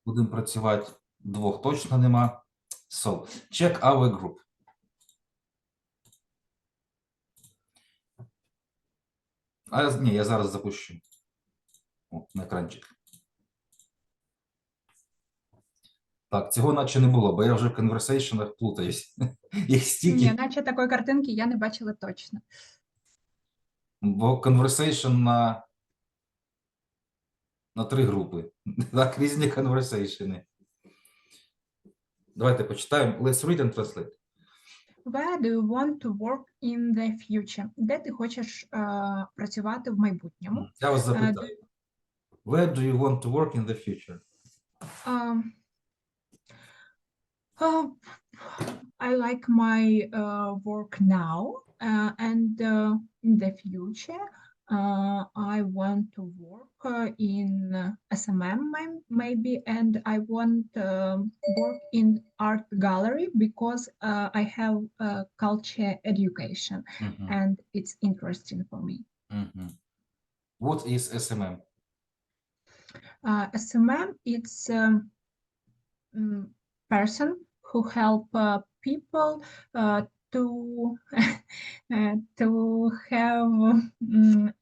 Будемо працювати. Двох точно нема. So, check our group. Ні, я зараз запущу. О, на екранчик. Так, цього наче не було, бо я вже в конверсейшенах плутаюсь. Їх стільки. Ні, наче такої картинки я не бачила точно. Бо conversation на 3 групи. Так, різні конверсейшени. Давайте почитаємо. Let's read and translate. Where do you want to work in the future? Де ти хочеш працювати в майбутньому? Я вас запитаю. Where do you want to work in the future? I like my work now, and in the future, I want to work in SMM maybe, and I want work in art gallery because I have culture education, and it's interesting for me. What is SMM? SMM, it's person who help people to have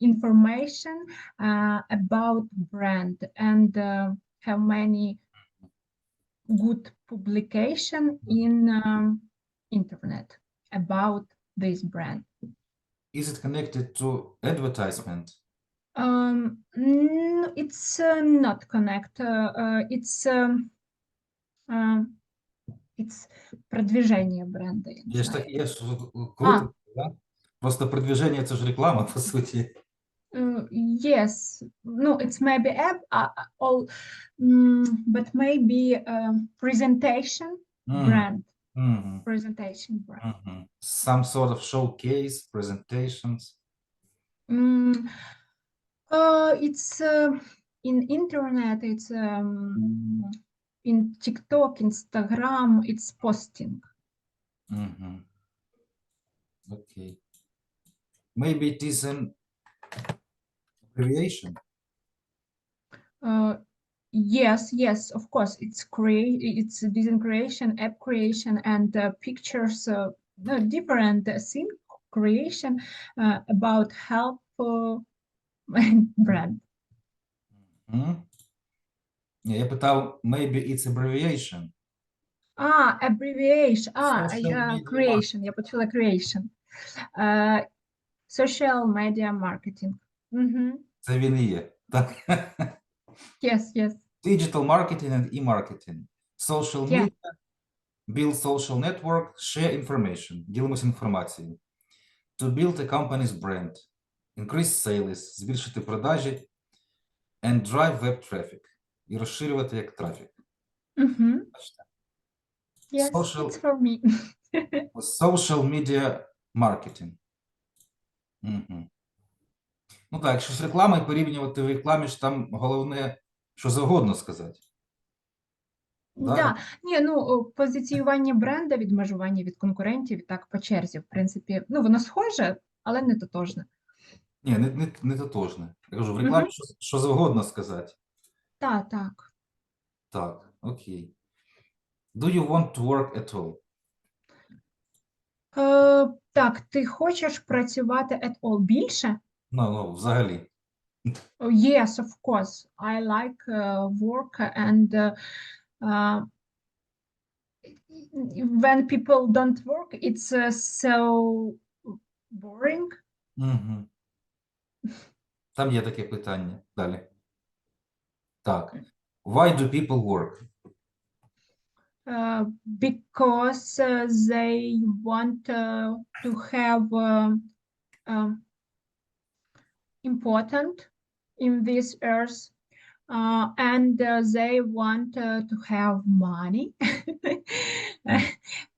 information about brand and have many good publication in internet about this brand. Is it connected to advertisement? It's not connected. It's продвижение бренда. Є ж так, є ж круто, да? Просто продвиження – це ж реклама, по суті. Yes, no, it's maybe but maybe presentation brand. Presentation brand. Some sort of showcase, presentations. It's in internet, it's in TikTok, Instagram, it's posting. Okay. Maybe it is an abbreviation. Yes, of course. It's design creation, app creation, and pictures. Different thing creation about help brand. Я питав, maybe it's abbreviation. Abbreviation. Creation. Я почула creation. Social media marketing. Це він і є. Так. Yes. Digital marketing and e-marketing. Social media, build social network, share information. Ділимось інформацією. To build a company's brand. Increase sales. Збільшити продажі. And drive web traffic. І розширювати як трафік. Yes, it's for me. Social media marketing. Ну так, якщо з рекламою порівнювати в рекламі, ж там головне, що завгодно сказати. Да. Ні, позиціювання бренда, відмежування від конкурентів, так по черзі, в принципі, воно схоже, але не тотожне. Ні, не тотожне. Я кажу, в рекламі що завгодно сказати. Так. Так, окей. Do you want to work at all? Так, ти хочеш працювати at all більше? Ну, взагалі. Yes, of course. I like work and when people don't work, it's so boring. Там є таке питання. Далі. Так. Why do people work? Because they want to have important in this earth, and they want to have money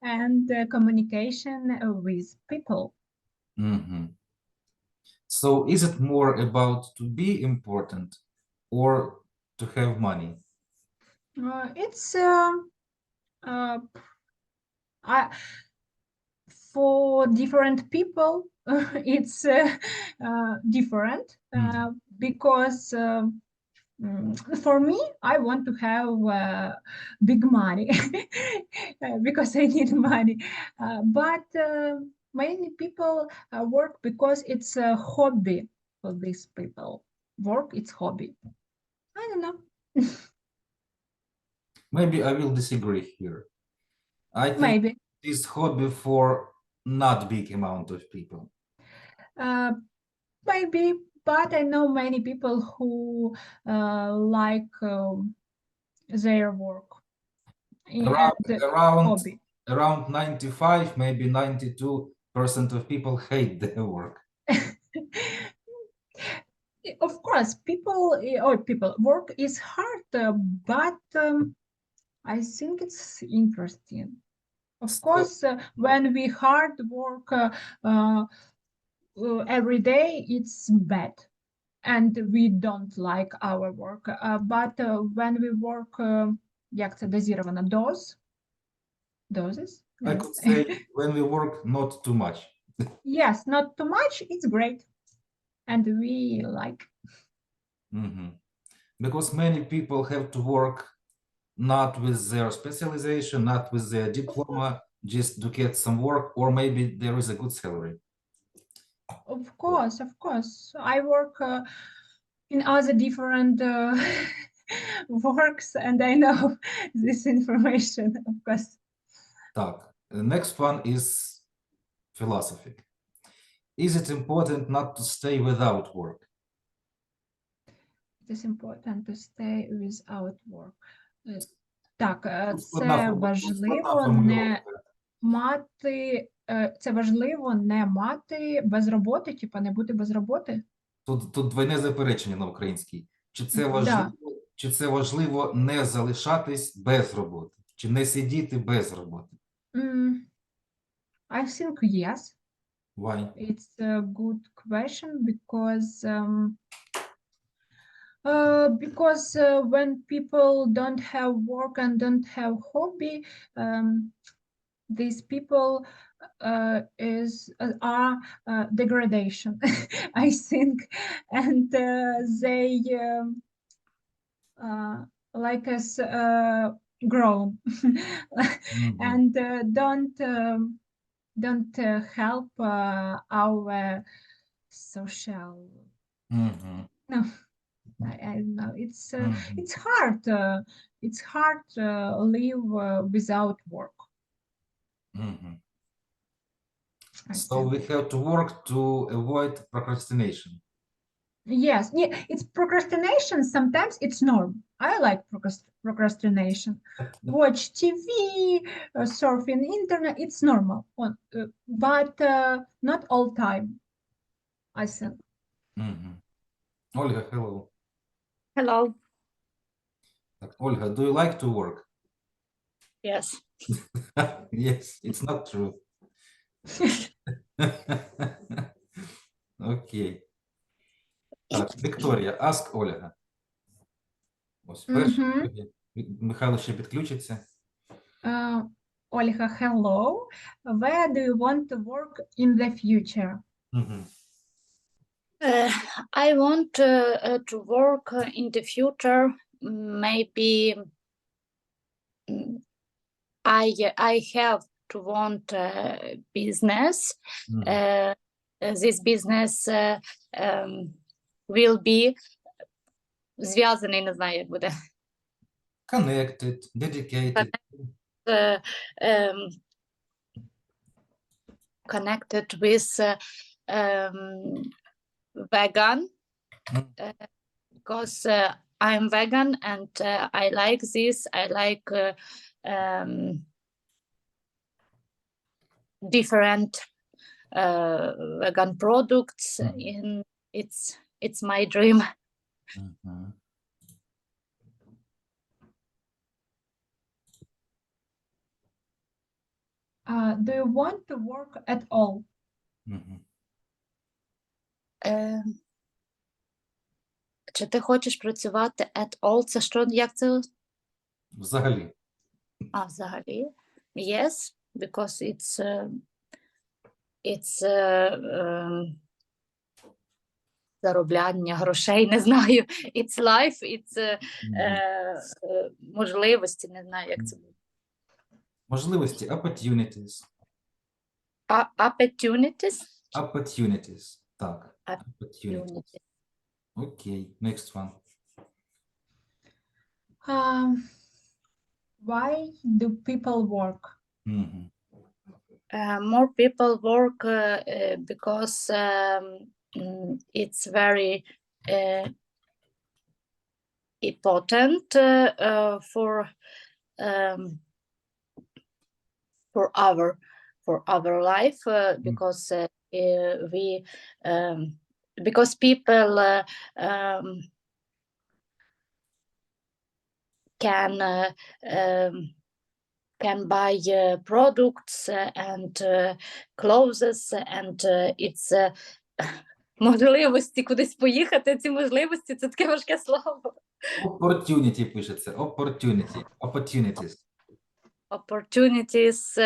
and communication with people. So is it more about to be important or to have money? It's for different people, it's different because For me, I want to have big money because I need money. But many people work because it's a hobby for these people. Work, it's hobby. I don't know. Maybe I will disagree here. I think Maybe. it's hobby for not big amount of people. Uh, Maybe, but I know many people who like their work Around and around hobby. around 95, maybe 92% of people hate their work. Of course, people work is hard, but I think it's interesting. Of So course, when we hard work uh, every day, it's bad, and we don't like our work. But when we work, як це дозировано, doses, I could say when we work not too much. yes, not too much, it's great, and we like. Mhm. Because many people have to work not with their specialization, not with their diploma, just to get some work, or maybe there is a good salary. Of course. I work in other different works, and I know this information, of course. Так, the next one is philosophy. Is it important not to stay without work? It is important to stay without work. Так, Складна це важливо не формулировка. мати, це важливо не мати без роботи, типа не бути без роботи. Тут двойне заперечення на українській. Да. Чи це важливо не залишатись без роботи? Чи не сидіти без роботи? I think yes. Why? It's a good question because when people don't have work and don't have hobby, these people are degradation, I think, and they like us grown and don't help our social. Мгм. No, I don't know. Мгм. It's hard. It's hard to live without work. Мгм. I So think. we have to work to avoid procrastination. Yes, yeah, it's procrastination. Sometimes it's norm. I like procrastination. Watch TV, surfing internet. It's normal, but not all time. I think. Мгм. Ольга, hello. Hello. Так, Ольга, do you like to work? Yes. Yes, it's not true. Окей. Так, Вікторія, ask Ольга. Ось перші Mhm. Ольги. Михайло ще підключиться. Olga, hello. Where do you want to work in the future? Мгм. I want to work in the future. Maybe I have to want business. Мгм. This business will be зв'язаний, не знаю, як буде. Connected, dedicated. Connected with vegan. Мгм. Because I'm vegan and I like this. I like different vegan products. Мгм. It's my dream. Мгм. Do you want to work at all? Мгм. Чи ти хочеш працювати at all? Це що, як це? Взагалі. Взагалі? Yes, because it's заробляння грошей, не знаю. It's life, it's Мгм. можливості, не знаю, як це буде. Можливості, opportunities. Opportunities? Opportunities. Так, opportunities. Opportunities. Окей, next one. Why do people work? Мгм. More people work because it's very important for our life because we because people can buy products and clothes and it's можливості кудись поїхати, ці можливості, це таке важке слово. Opportunity пишеться. Opportunity. Opportunities. Opportunities,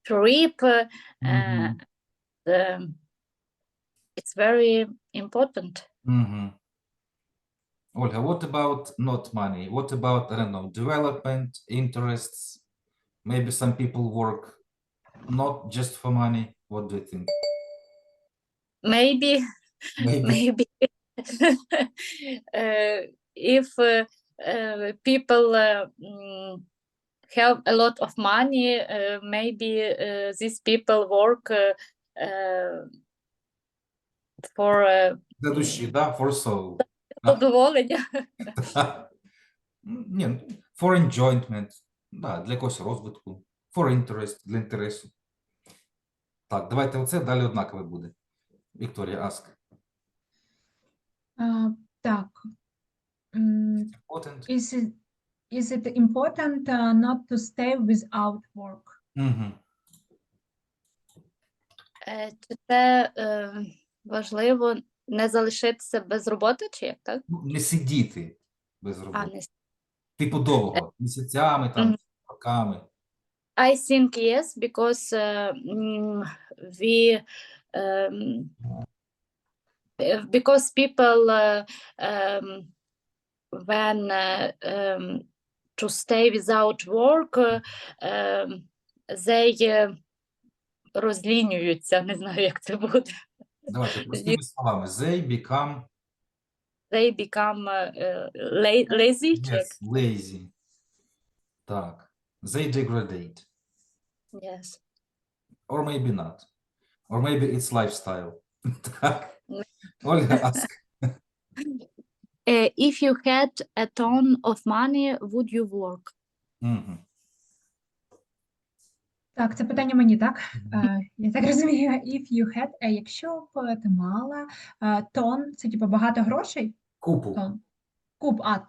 trip, Мгм. it's very important. Мгм. Ольга, what about not money? What about, I don't know, development, interests? Maybe some people work not just for money. What do you think? Maybe Maybe. If people have a lot of money, maybe these people work for Для душі, да? For soul. задоволення. Ні, for enjoyment. Да, для якогось розвитку. For interest, для інтересу. Так, давайте оце, далі однакове буде. Вікторія, ask. Так. Important. Is it important not to stay without work? Угу. Чи це важливо не залишитися без роботи, чи як, так? Ну, не сидіти без А, роботи. не. Типу довго, місяцями, там, роками. I think yes, because we because people when to stay without work they розлінюються, не знаю, як це буде. Давайте простими словами. They become They become lazy, чи як? yes, lazy. Так. They degrade. Yes. Or maybe not. Or maybe it's lifestyle. Так. Ольга, ask. If you had a ton of money, would you work? Мгм. Так, це питання мені, так? Я так розумію. If you had, якщо б ти мала тон, це типу багато грошей? Купу. Тон.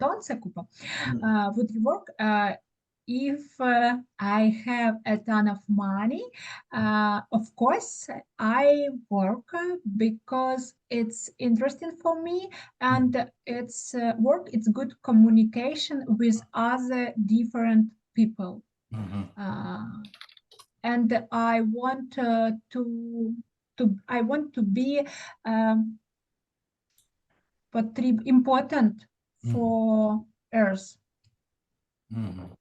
Тон це купа. Мгм. Would you work? If I have a ton of money, of course I work because it's interesting for me and it's work. It's good communication with other different people. Мгм. And I want to be important for Earth. Мгм.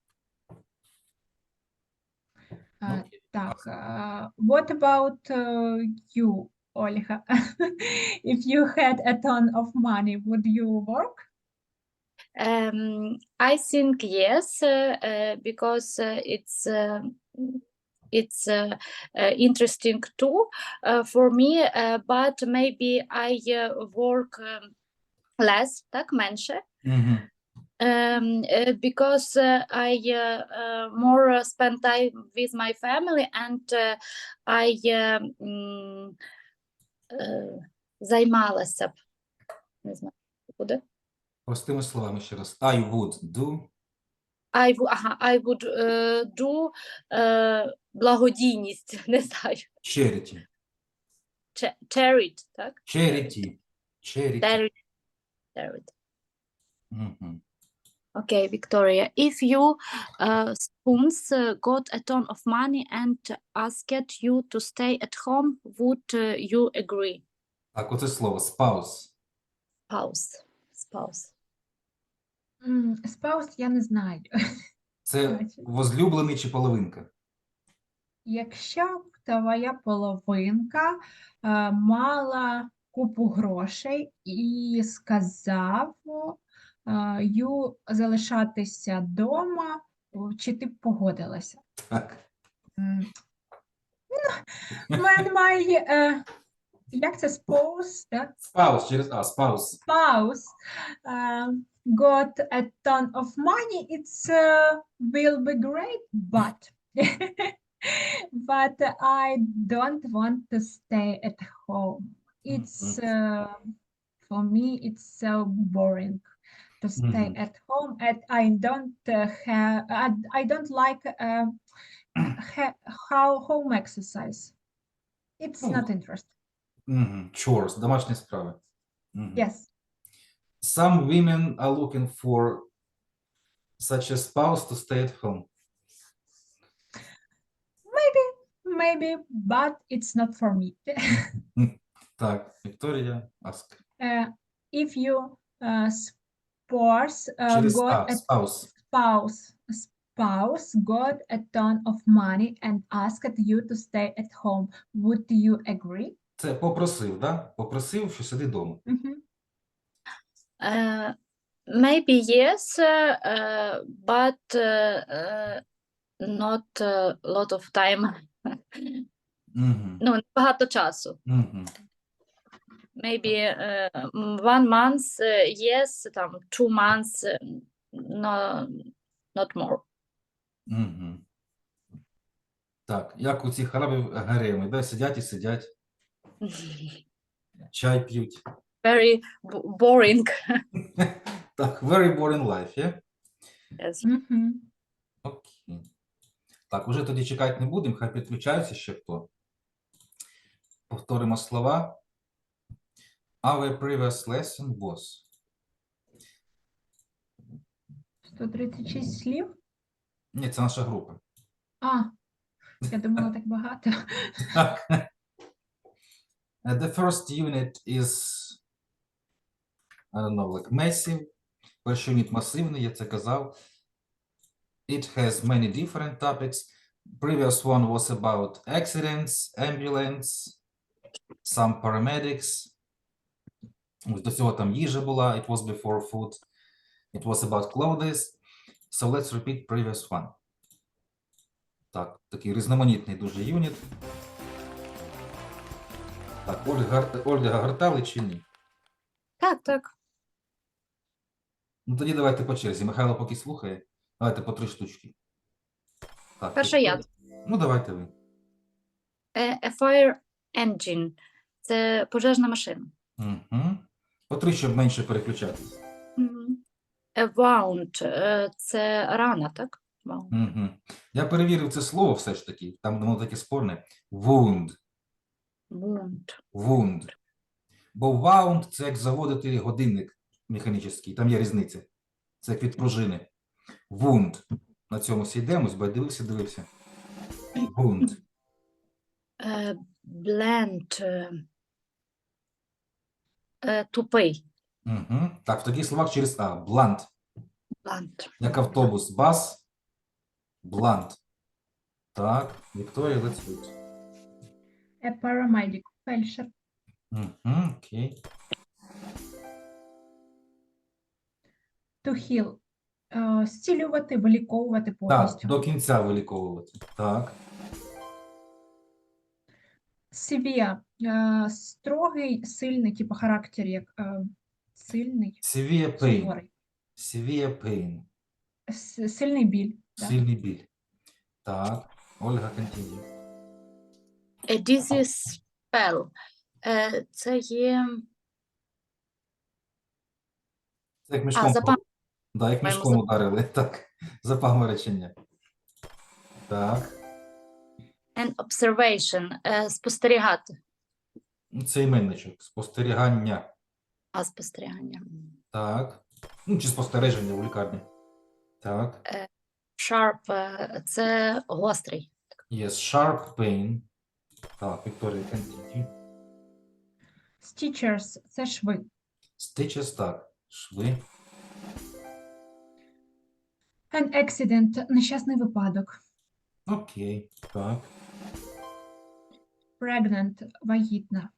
Окей. Так, what about you, Ольга? If you had a ton of money, would you work? I think yes, because it's interesting too for me, but maybe I work less, так, менше. Мгм. Because I more spend time with my family and I займалася б, не знаю, буде. Простими словами ще раз. I would do. I would do благодійність, не знаю. Charity. Charity, так? Charity. Charity. Charity. Мгм. Okay, Victoria, if you spoons got a ton of money and asked you to stay at home, would you agree? Так, оце слово spouse. Spouse. Spouse я не знаю. Це Значить. возлюблений чи половинка? Якщо твоя половинка мала купу грошей і сказав залишатися вдома, чи ти б погодилася? Так. Як це spouse, так? Spouse через А, spouse. Spouse got a ton of money, it's will be great, but but I don't want to stay at home. It's for me, it's so boring to stay at home, and I don't I don't like how home exercise. It's not interesting. Chores, домашні справи. Yes. Some women are looking for such a spouse to stay at home. Maybe, but it's not for me. Так, Вікторія, ask. If you Через got А, a spouse. spouse got a ton of money and asked you to stay at home, would you agree? Це попросив, да? Попросив, що сиди вдома. Maybe yes, but not a lot of time. Ну, не багато часу. Maybe 1 month, yes, там 2 months, no, not more. Так, як у цих арабів гареми, да? Сидять і сидять, чай п'ють. Very boring. Так, very boring life, yeah? Yes. Окей. Так, уже тоді чекати не будемо, хай підключається ще хто. Повторимо слова. Our previous lesson was. 136 слів? Ні, це наша група. Я думала, так багато. Так. The first unit is, I don't know, like massive. Перший юніт масивний, я це казав. It has many different topics. Previous one was about accidents, ambulance, some paramedics. До цього там їжа була. It was before food. It was about clothes. So let's repeat previous one. Так, такий різноманітний дуже юніт. Так, Ольга гортали чи ні? Так. Ну тоді давайте по черзі. Михайло поки слухає. Давайте по 3 штучки. Так, Перша я. Ну, давайте ви. A fire engine. Це пожежна машина. По 3, щоб менше переключатись. A wound. Це рана, так? Я перевірив це слово все ж таки. Там воно таке спорне. Wound. Бо wound – це як заводити годинник механічний. Там є різниця. Це як від пружини. Wound. На цьому сідемось, бо я дивився. Wound. Blunt. Тупий. Так, в таких словах через А. Blunt. Як автобус. Бас. Blunt. Так, Вікторія, let's read. A paramedic, фельдшер. Окей. To heal. Зцілювати, виліковувати Так, повністю. до кінця виліковувати. Так. Severe. Строгий, сильний, типу характер, як сильний. Severe pain. Суворий. Severe pain. Сильний біль. Сильний біль. Так, Ольга, continue. A dizzy spell. Це є... Це як мішком. запам'ятовування. Да, як мішком ударили. Так, запаморочення. Так. An observation. Спостерігати. Це іменничок. Спостерігання. Спостерігання. Так. Ну, чи спостереження у лікарні. Так. Sharp. Це гострий. Yes, sharp pain. Так, Вікторія, continue. Stitchers – це шви. Stitches, так. Шви. An accident – нещасний випадок. Окей. Так. Pregnant – вагітна.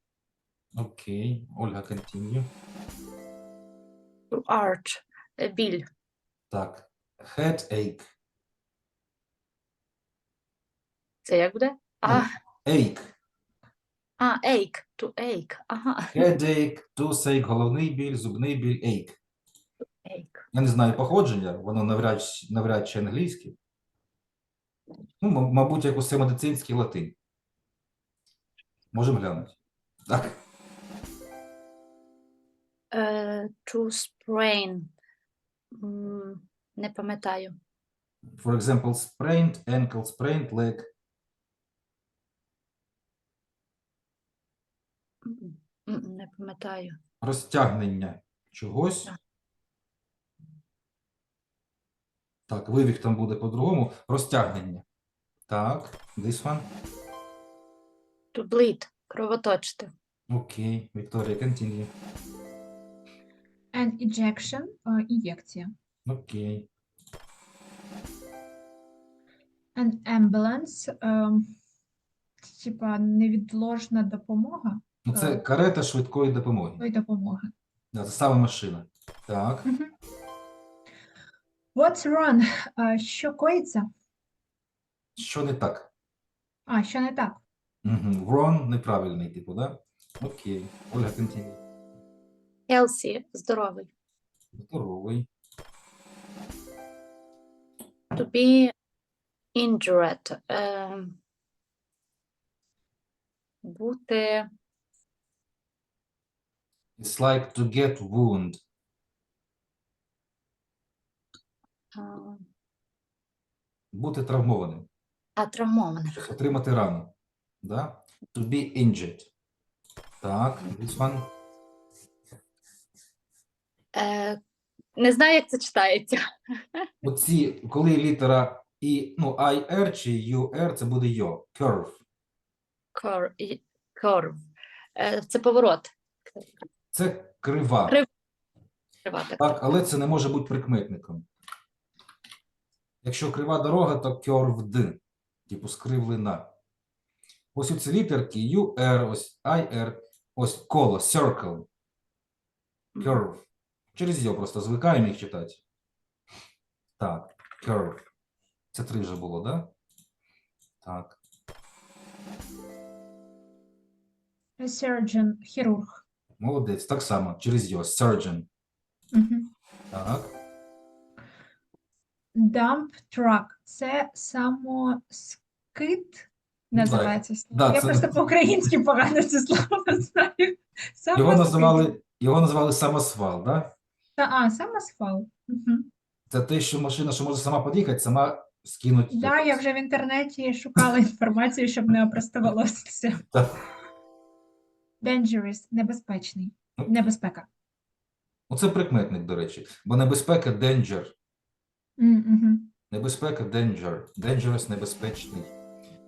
Окей. Ольга, continue. To arch. Біль. Так. Headache. Це як буде? Ну, ache. Ache. To ache. Ага. Headache, toothache, головний біль, зубний біль, ache. Ache. Я не знаю походження, воно навряд чи англійське. Ну, мабуть, як усе медицинський латин. Можемо глянути. Так. To sprain. Не пам'ятаю. For example, sprained ankle, sprained leg. Не пам'ятаю. Розтягнення чогось. Так, вивік там буде по-другому. Розтягнення. Так, this one. To bleed. Кровоточити. Окей, Вікторія, continue. An ejection – ін'єкція. Окей. An ambulance – типа невідложна допомога. Ну, це карета швидкої допомоги. Ой, допомоги. Да, це саме машина. Так. What's wrong? Що коїться? Що не так? Що не так? Wrong неправильний, типу, да? Окей. Ольга, continue. Healthy. Здоровий. Здоровий. To be injured. Бути It's like to get wound. Бути травмованим. Травмованим. Отримати рану. Да? To be injured. Так, this one. Не знаю, як це читається. Оці, коли літера І, ну, IR чи UR, це буде йо. Curve. Curve. Це поворот. Це крива. Крива, Так, але це не може бути прикметником. Якщо крива дорога, то curved, типу скривлена. Ось у ці літерки UR, ось IR, ось коло, circle, curve. Через йо просто звикаємо їх читати. Так, curve. Це 3 вже було, да? Так. A surgeon – хірург. Молодець. Так само, через йо, surgeon. Так. Dump truck – це самоскид, називається слово. Да, Я це просто по-українськи погано це слово знаю. Його називали самосвал, да? Самосвал. Це те, що машина, що може сама під'їхати, сама скинути. Да, я вже в інтернеті шукала інформацію, щоб не опростувалося все. Так. Dangerous – небезпечний. Небезпека. Оце прикметник, до речі. Бо небезпека – danger. Небезпека – danger. Dangerous – небезпечний.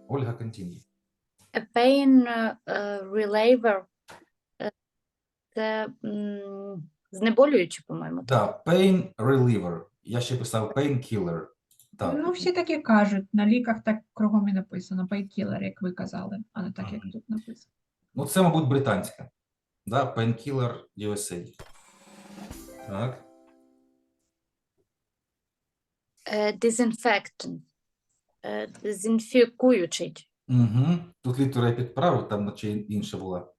Ольга, continue. A pain reliever. Це знеболюючий, по-моєму. Да, pain reliever. Я ще писав painkiller. Так. Ну, всі так і кажуть. На ліках так кругом і написано. Painkiller, як ви казали, а не так, як тут написано. Ну, це, мабуть, британська. Да, painkiller USA. Так. Disinfectant. Дезінфікуючий. Угу. Тут літера я підправив, там наче інша була.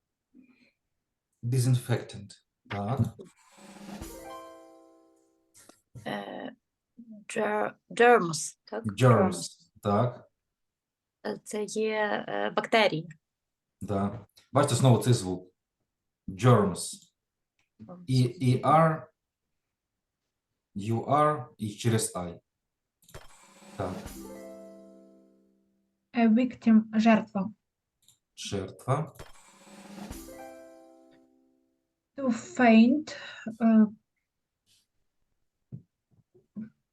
Disinfectant. Так. Germs. Так? Germs. Так. Це є бактерії. Да. Бачите, знову цей звук. Germs. І R, UR і через I. Так. A victim – жертва. Жертва. To faint –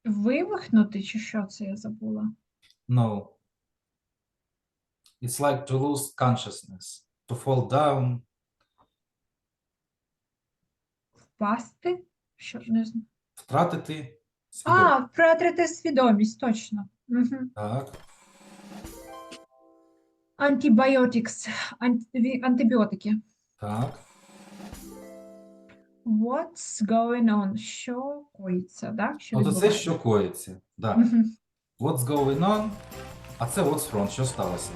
вивихнути, чи що це я забула? No. It's like to lose consciousness. To fall down. Впасти? Що, не знаю. Втратити свідомість. Втратити свідомість, точно. Угу. Так. Antibiotics. Антибіотики. Так. What's going on? Що коїться, да? Що Ну, то це відбувається? що коїться. Да. Мгм. What's going on? А це what's wrong. Що сталося?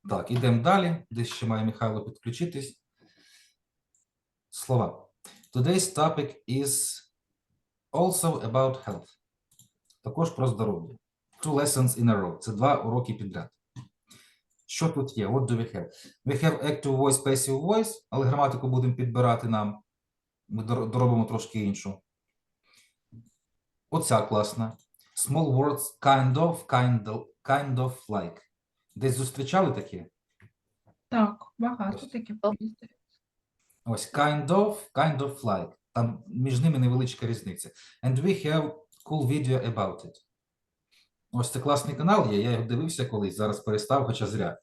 Так, ідемо далі. Десь ще має Михайло підключитись. Слова. Today's topic is also about health. Також про здоров'я. 2 lessons in a row. Це 2 уроки підряд. Що тут є? What do we have? We have active voice, passive voice, але граматику будемо підбирати нам. Ми доробимо трошки іншу. Оця класна. Small words, kind of, like. Десь зустрічали таке? Так, багато Ось. таких О. поїздів. Ось kind of like. Там між ними невеличка різниця. And we have cool video about it. Ось це класний канал є, я його дивився колись, зараз перестав, хоча зря.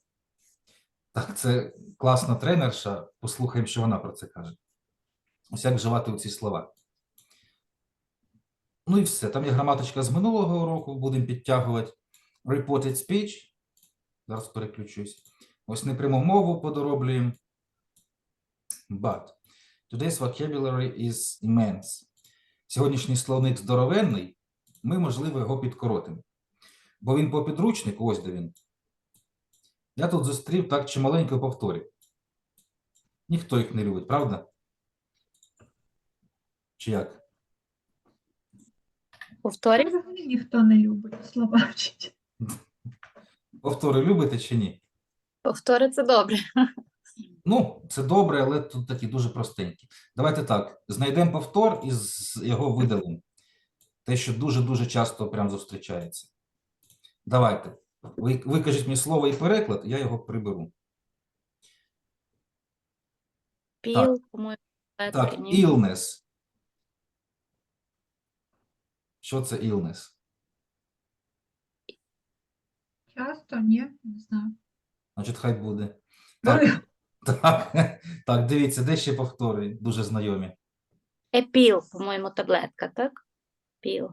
Так, це класна тренерша, послухаємо, що вона про це каже. Ось як вживати оці слова. Ну і все, там є граматичка з минулого року, будемо підтягувати. Reported speech. Зараз переключусь. Ось непряму мову подороблюємо. But today's vocabulary is immense. Сьогоднішній словник здоровенний, ми, можливо, його підкоротимо. Бо він по підручнику, ось де він. Я тут зустрів так чималенько повторів. Ніхто їх не любить, правда? Чи як? Повторюй. Взагалі ніхто не любить слова вчити. Повтори любите чи ні? Повтори це добре. Ну, це добре, але тут такі дуже простенькі. Давайте так, знайдемо повтор і його видалимо. Те, що дуже-дуже часто прям зустрічається. Давайте. Ви кажіть мені слово і переклад, я його приберу. Піл, по-моєму, Так, ні. illness. Що це illness? Часто, ні, не знаю. Значить, хай буде. Так, Ну, так, дивіться, де ще повтори, дуже знайомі. Епіл, по-моєму, таблетка, так? Піл.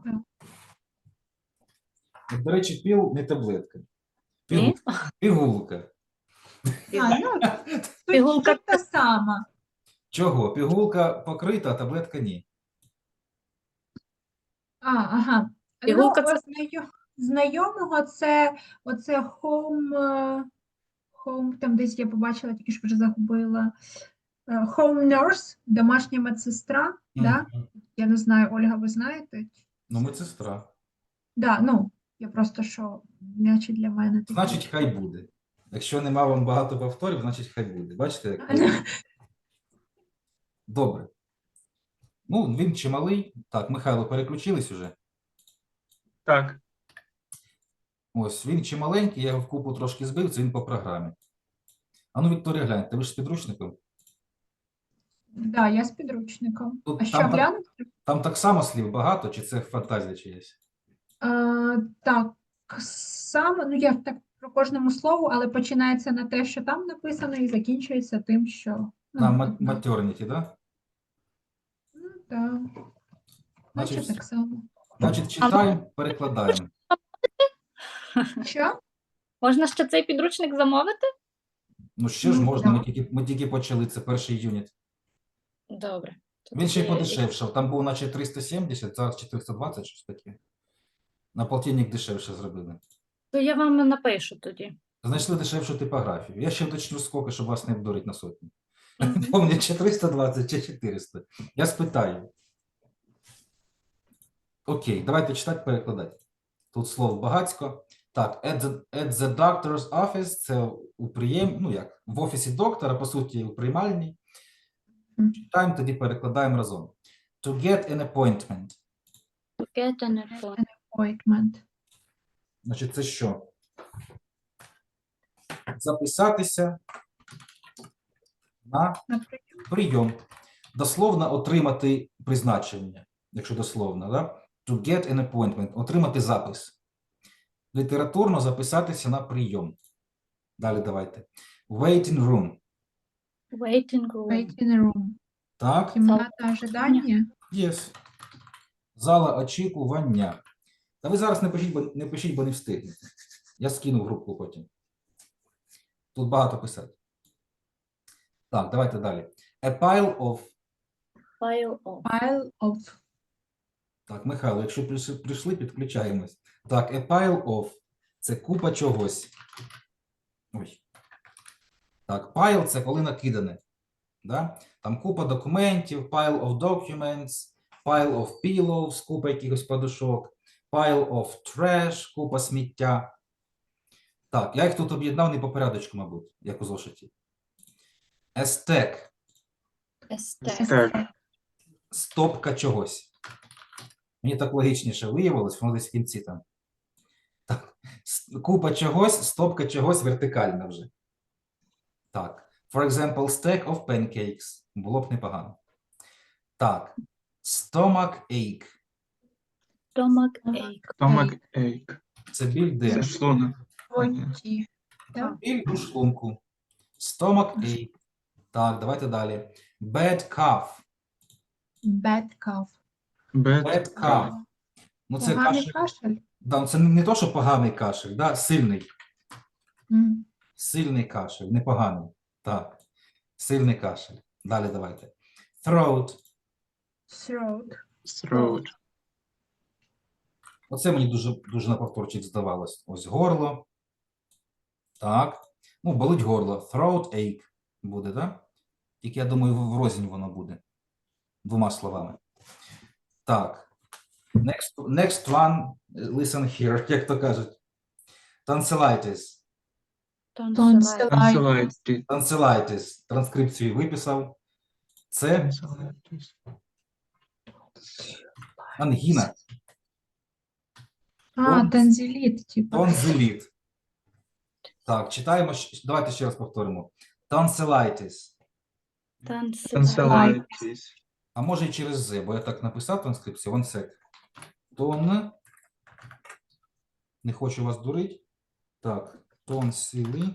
До речі, піл не таблетка. Ні? Пігулка. Пігулка. Суть та сама. Чого? Пігулка покрита, а таблетка ні. Ага. Пігулка Ну, знайомого це оце home, там десь я побачила, тільки що вже загубила. Home nurse, домашня медсестра, да? Мгм. Я не знаю, Ольга, ви знаєте? Ну, медсестра. Да, ну, я просто що, м'ячі для мене такі. Значить, хай буде. Якщо нема вам багато повторів, значить, хай буде. Бачите, як? Добре. Ну, він чималий. Так, Михайло, переключились уже. Так, Ось, він чималенький, я його в купу трошки збив, це він по програмі. А ну, Вікторія, гляньте, ви ж з підручником? Да, я з підручником. Тут А що, там так- глянути? Там так само слів багато, чи це фантазія чиясь? Так, саме, ну я так про кожному слову, але починається на те, що там написано, і закінчується тим, що. На Ну, одна. матерніті, да? Ну, так. Наче Значить, так само. Значить, читаємо, перекладаємо. Що? Можна ще цей підручник замовити? Ну, ще ж Ну, можна, так. ми тільки почали, це перший юніт. Добре. Він ще й Тоді- подешевшав, там був наче 370, зараз 420, щось таке. На полтинник дешевше зробили. То я вам напишу тоді. Знайшли дешевшу типографію. Я ще уточню скільки, щоб вас не обдурити на сотню. Мгм. Помню, чи 320, чи 400. Я спитаю. Окей, давайте читати, перекладати. Тут слово багацько. Так, at the doctor's office, це у ну як, в офісі доктора, по суті, у приймальні. Мгм. Читаємо, тоді перекладаємо разом. To get an appointment. Get an appointment. Appointment. Значить, це що? Записатися на Наприклад, прийом. Дословно отримати призначення, якщо дословно, да? To get an appointment, отримати запис. Літературно записатися на прийом. Далі давайте. Waiting room. Waiting room. Waiting room. Так, Кімната ожидання. yes. Зала очікування. Та ви зараз не пишіть, бо не встигнете. Я скину в групу потім. Тут багато писати. Так, давайте далі. A pile of. Pile of. Pile of. Так, Михайло, якщо прийшли, підключаємось. Так, a pile of. Це купа чогось. Ой. Так, pile – це коли накидане. Да? Там купа документів, pile of documents, pile of pillows, купа якихось подушок, pile of trash, купа сміття. Так, я їх тут об'єднав не по порядочку, мабуть, як у зошиті. A stack A stack. Stack. – стопка чогось. Мені так логічніше виявилось, воно десь в кінці там. Так, купа чогось, стопка чогось вертикальна вже. Так. For example, stack of pancakes. Було б непогано. Так. Stomach ache. Stomach ache. Stomach ache. Це біль де? Це шлунок. Понті. Так. Біль у шлунку. Stomach ache. Так, давайте далі. Bad cough. Bad cough. Bad cough. Ну, це Поганий кашель. кашель. Да, це не то, що поганий кашель, да? Сильний. М. Сильний кашель, непоганий. Так. Сильний кашель. Далі давайте. Throat. Throat. Throat. Оце мені дуже на повторчик здавалось. Ось горло. Так. Ну, болить горло. Throat ache буде, так? Тільки, я думаю, в розінь воно буде. Двома словами. Так. Next one. Listen here, як то кажуть. Tonsillitis. Tonsillitis. Tonsillitis. Tonsillitis. Транскрипцію виписав. Це Tonsillitis. ангіна. Танзеліт, типу. Тонзиліт. Так, читаємо. Давайте ще раз повторимо. Tonsillitis. Tonsillitis. Tonsillitis. А може і через З, бо я так написав транскрипцію. One sec. Тон. Не хочу вас дурити. Так, тонсили.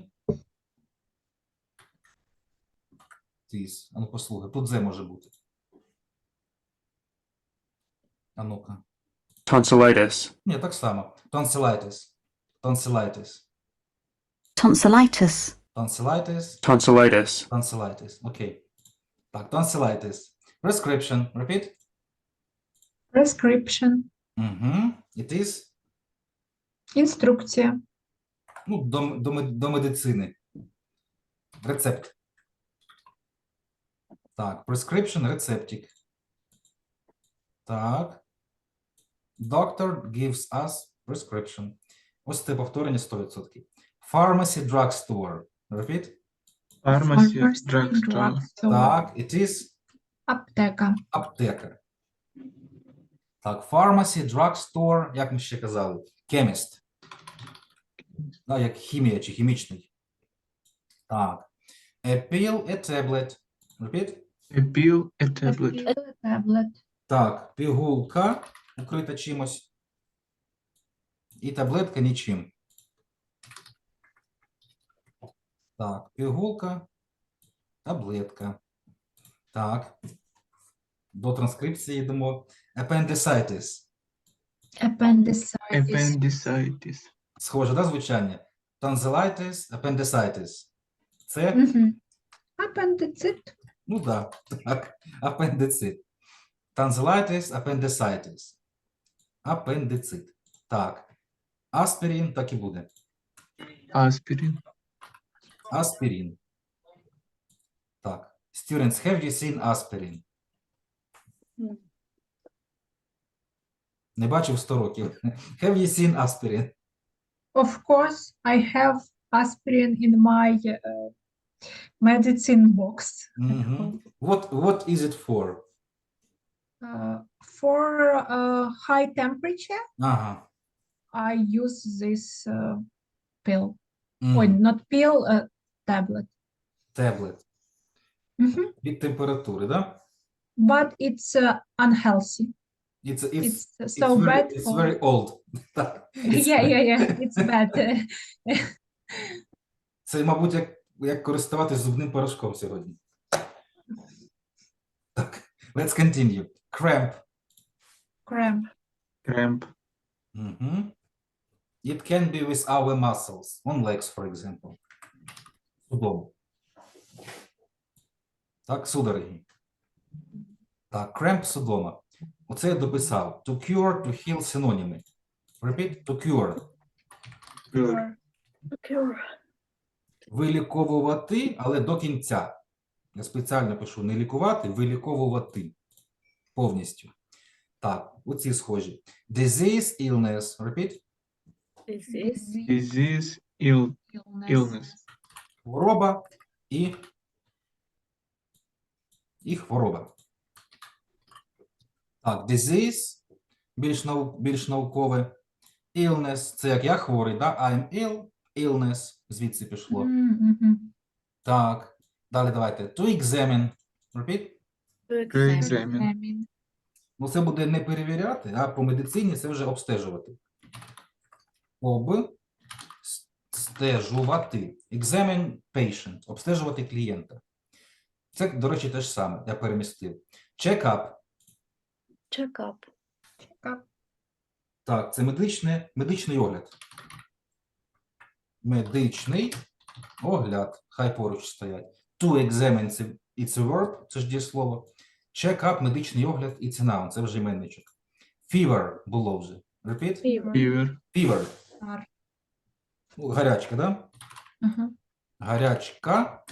Тіс. А ну послухай, тут З може бути. А ну-ка. Tonsillitis. Ні, так само. Tonsillitis. Tonsillitis. Tonsillitis. Tonsillitis. Tonsillitis. Tonsillitis. Окей. Так, tonsillitis. Prescription. Repeat. Prescription. Угу. It is. Інструкція. Ну, до медицини. Рецепт. Так, prescription, рецептик. Так. Doctor gives us prescription. Ось це повторення 100%. Pharmacy, drugstore. Repeat. Pharmacy. Pharmacy, Drugstore. drugstore. Так, it is Аптека. аптека. Так, pharmacy, drugstore, як ми ще казали? Chemist. Да, як хімія чи хімічний. Так. A pill, a tablet. Repeat. A pill, a tablet. Таблет. Так, пігулка укрита чимось. І таблетка нічим. Так, пігулка, таблетка. Так. До транскрипції йдемо. Appendicitis. Appendicitis. Appendicitis. Схоже, да, звучання? Tonsillitis, appendicitis. Це, Мгм. Апендицит. ну да, так, апендицит. Tonsillitis, appendicitis. Апендицит. Так. Аспірин, так і буде. Aspirin. Аспірин. Так. Students, have you seen aspirin? Ні. Не бачив 100 років. Have you seen aspirin? Of course, I have aspirin in my medicine box. Мгм. What is it for? For high temperature, Ага. I use this pill. Мгм. Ой, not pill, tablet. Таблет. Мгм. Від температури, да? But it's unhealthy. It's So bad it's for... very old. Так. Yeah, it's bad. Це, мабуть, як користуватись зубним порошком сьогодні. Let's continue. Cramp. Cramp. Cramp. Mhm. It can be with our muscles, on legs, for example. Судом. Так, судороги. Так, cramp судома. Оце я дописав. To cure, to heal синоніми. Repeat. To cure. Cure. Виліковувати, але до кінця. Я спеціально пишу не лікувати, виліковувати. Повністю. Так, оці схожі. Disease, illness. Repeat. Disease. Illness. Хвороба і хвороба. Так, disease, більш наукове. Illness, це як я хворий, да? I'm ill, illness, звідси пішло. Так, далі давайте. To examine. Repeat. To examine. Examine. Ну, це буде не перевіряти, а по медицині це вже обстежувати. Обстежувати. Examine patient. Обстежувати клієнта. Це, до речі, те ж саме. Я перемістив. Check up. Check-up. Check-up. Так, це медичний огляд. Медичний огляд. Хай поруч стоять. To examine – це it's a verb, це ж дієслово. Check up – медичний огляд, it's a noun, це вже іменничок. Fever було вже. Repeat. Fever. Fever. Ар. Ну, гарячка, да? Ага. Гарячка,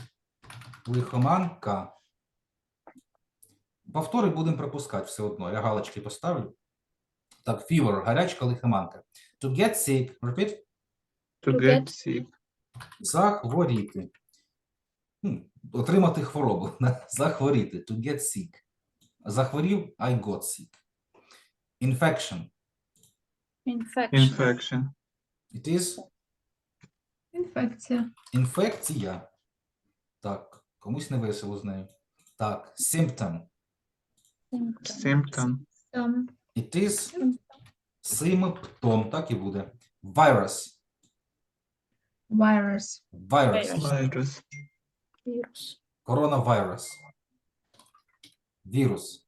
лихоманка. Повтори будемо пропускати все одно. Я галочки поставлю. Так, fever, гарячка, лихоманка. To get sick. Repeat. To To get get sick. Захворіти. Отримати хворобу. Захворіти. To get sick. Захворів, I got sick. Infection. Infection. It is Інфекція. інфекція. Так, комусь не весело з нею. Так, symptom. Symptom. Там. It is симптом. Так і буде. Virus. Virus. Virus. Virus. Virus. Коронавірус. Вірус.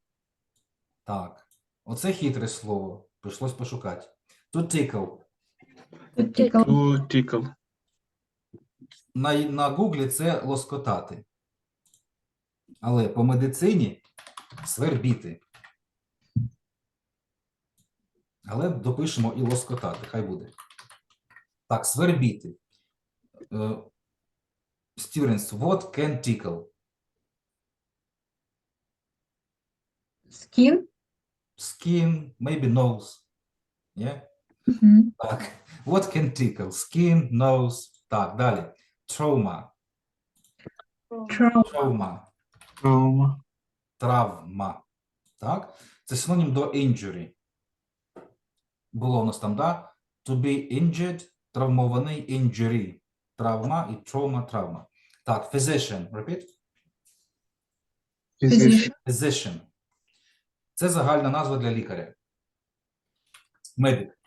Так. Оце хитре слово. Прийшлось пошукати. To tickle. Tickle. To tickle. На Гуглі це лоскотати. Але по медицині свербіти. Але допишемо і лоскотати. Хай буде. Так, свербіти. Students, what can tickle? Skin. Skin, maybe nose. Yeah? Мгм. Так. What can tickle? Skin, nose. Так, далі. Trauma. Trauma. Trauma. Trauma. Травма. Так? Це синонім до injury. Було у нас там, да? To be injured, травмований, injury. Травма і trauma, травма. Так, physician. Repeat. Physician. Physician. Це загальна назва для лікаря. Медик.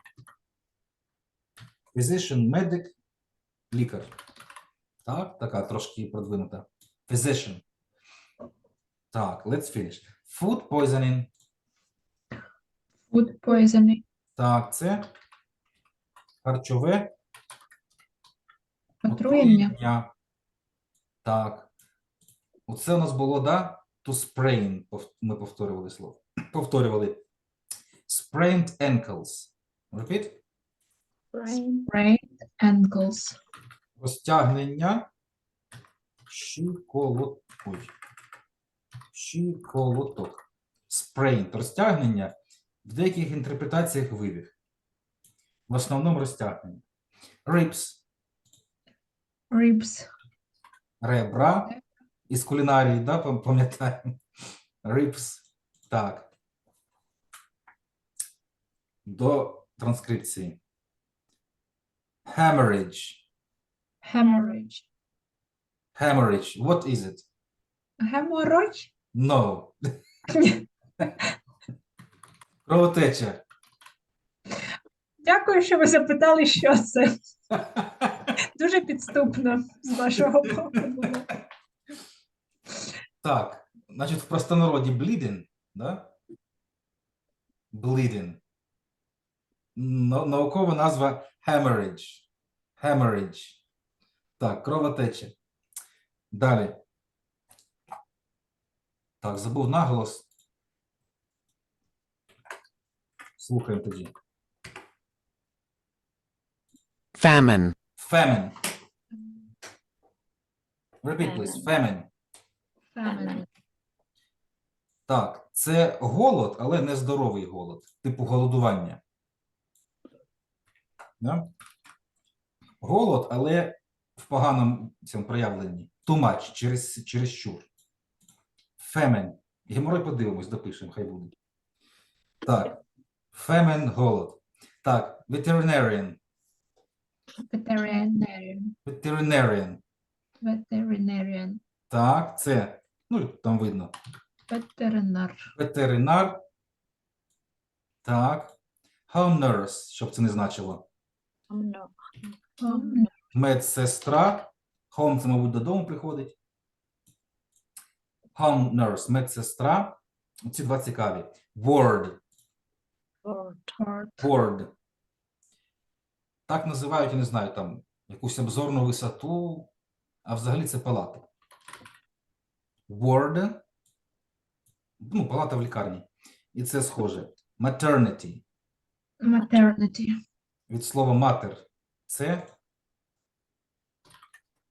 Physician, медик, лікар. Так, така трошки продвинута. Physician. Так, let's finish. Food poisoning. Food poisoning. Так, це харчове Отруєння. отруєння. Так. Оце у нас було, да? To sprain. Ми повторювали слово. Повторювали. Sprained ankles. Repeat. Brain. Sprained ankles. Розтягнення щиколоток. Sprained. Розтягнення в деяких інтерпретаціях вивих. В основному розтягнення. Ribs. Ribs. Ребра. Із кулінарії, да, пам'ятаємо? Ribs. Так. До транскрипції. Hemorrhage. Hemorrhage. Hemorrhage. What is it? Hemorrhage? No. Кровотеча. Дякую, що ви запитали, що це. Дуже підступно з вашого боку було. Так, значить, в простонароді bleeding Да? Bleeding. Наукова назва hemorrhage. Hemorrhage. Так, кровотеча. Далі. Так, забув наголос. Слухаємо тоді. famine, Famine. Repeat, please. Famine. Famine. Так, це голод, але не здоровий голод. Типу голодування. Да? Голод, але в поганому цьому проявленні. Too much, чересчур. Famine. Геморой подивимось, допишемо, хай буде. Так. Famine, голод. Так, veterinarian. Veterinarian. Veterinarian. Veterinarian. Так, це, ну, там видно. Ветеринар. Ветеринар. Так. Home nurse, щоб це не значило. No. Медсестра. Home – це, мабуть, додому приходить. Home nurse, медсестра. Ці два цікаві. Ward. Word. Ward. Так називають, я не знаю, там, якусь обзорну висоту, а взагалі це палата. Ward. Ну, палата в лікарні. І це схоже. Maternity. Maternity. Від слова матер. Це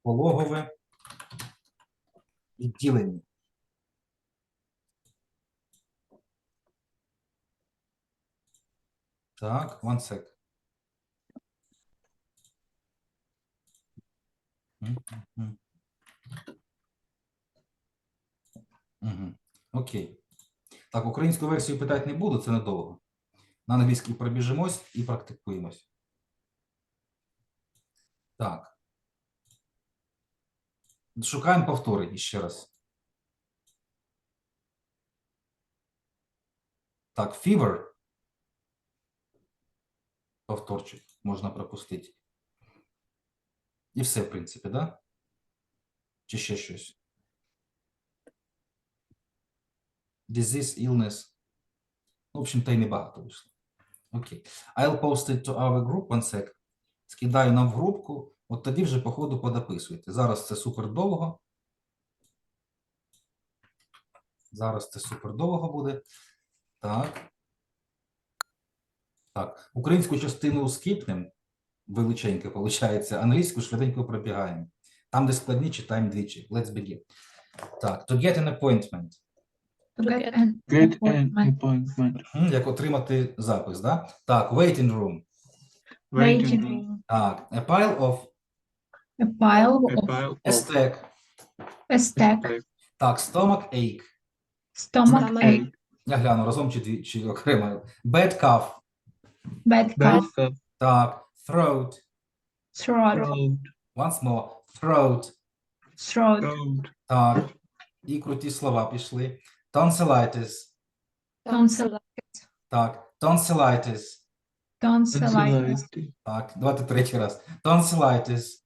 пологове відділення. Так, one sec. Окей. Так, українську версію питати не буду, це недовго. На англійській пробіжимось і практикуємось. Так. Шукаємо повтори ще раз. Так, fever. Повторчик можна пропустити. І все, в принципі, да? Чи ще щось? Disease, illness. В общем-то, і небагато вийшло. Окей. I'll post it to our group, one sec. Скидаю нам в групку. От тоді вже по ходу подописуйте. Зараз це супер довго. Зараз це супер довго буде. Так. Так. Українську частину скіпнемо. Величеньке, виходить. Англійську швиденько пробігаємо. Там, де складні, читаємо двічі. Let's begin. Так. To get an appointment. To get an Get an appointment. appointment. Як отримати запис, да? Так. Waiting room. Waiting room. Так. A pile of. A pile A of. pile A of stack. A stack. Так. Stomach ache. Stomach ache. Я гляну разом чи окремо. Bad cough. Bad bad cough. cough, Так. Throat. Throat. throat, Once more. Throat. Throat. throat, Так. І круті слова пішли. Tonsillitis. Tonsillitis. Так. Tonsillitis. Tonsillitis. tonsillitis, Так. Давайте третій раз. Tonsillitis.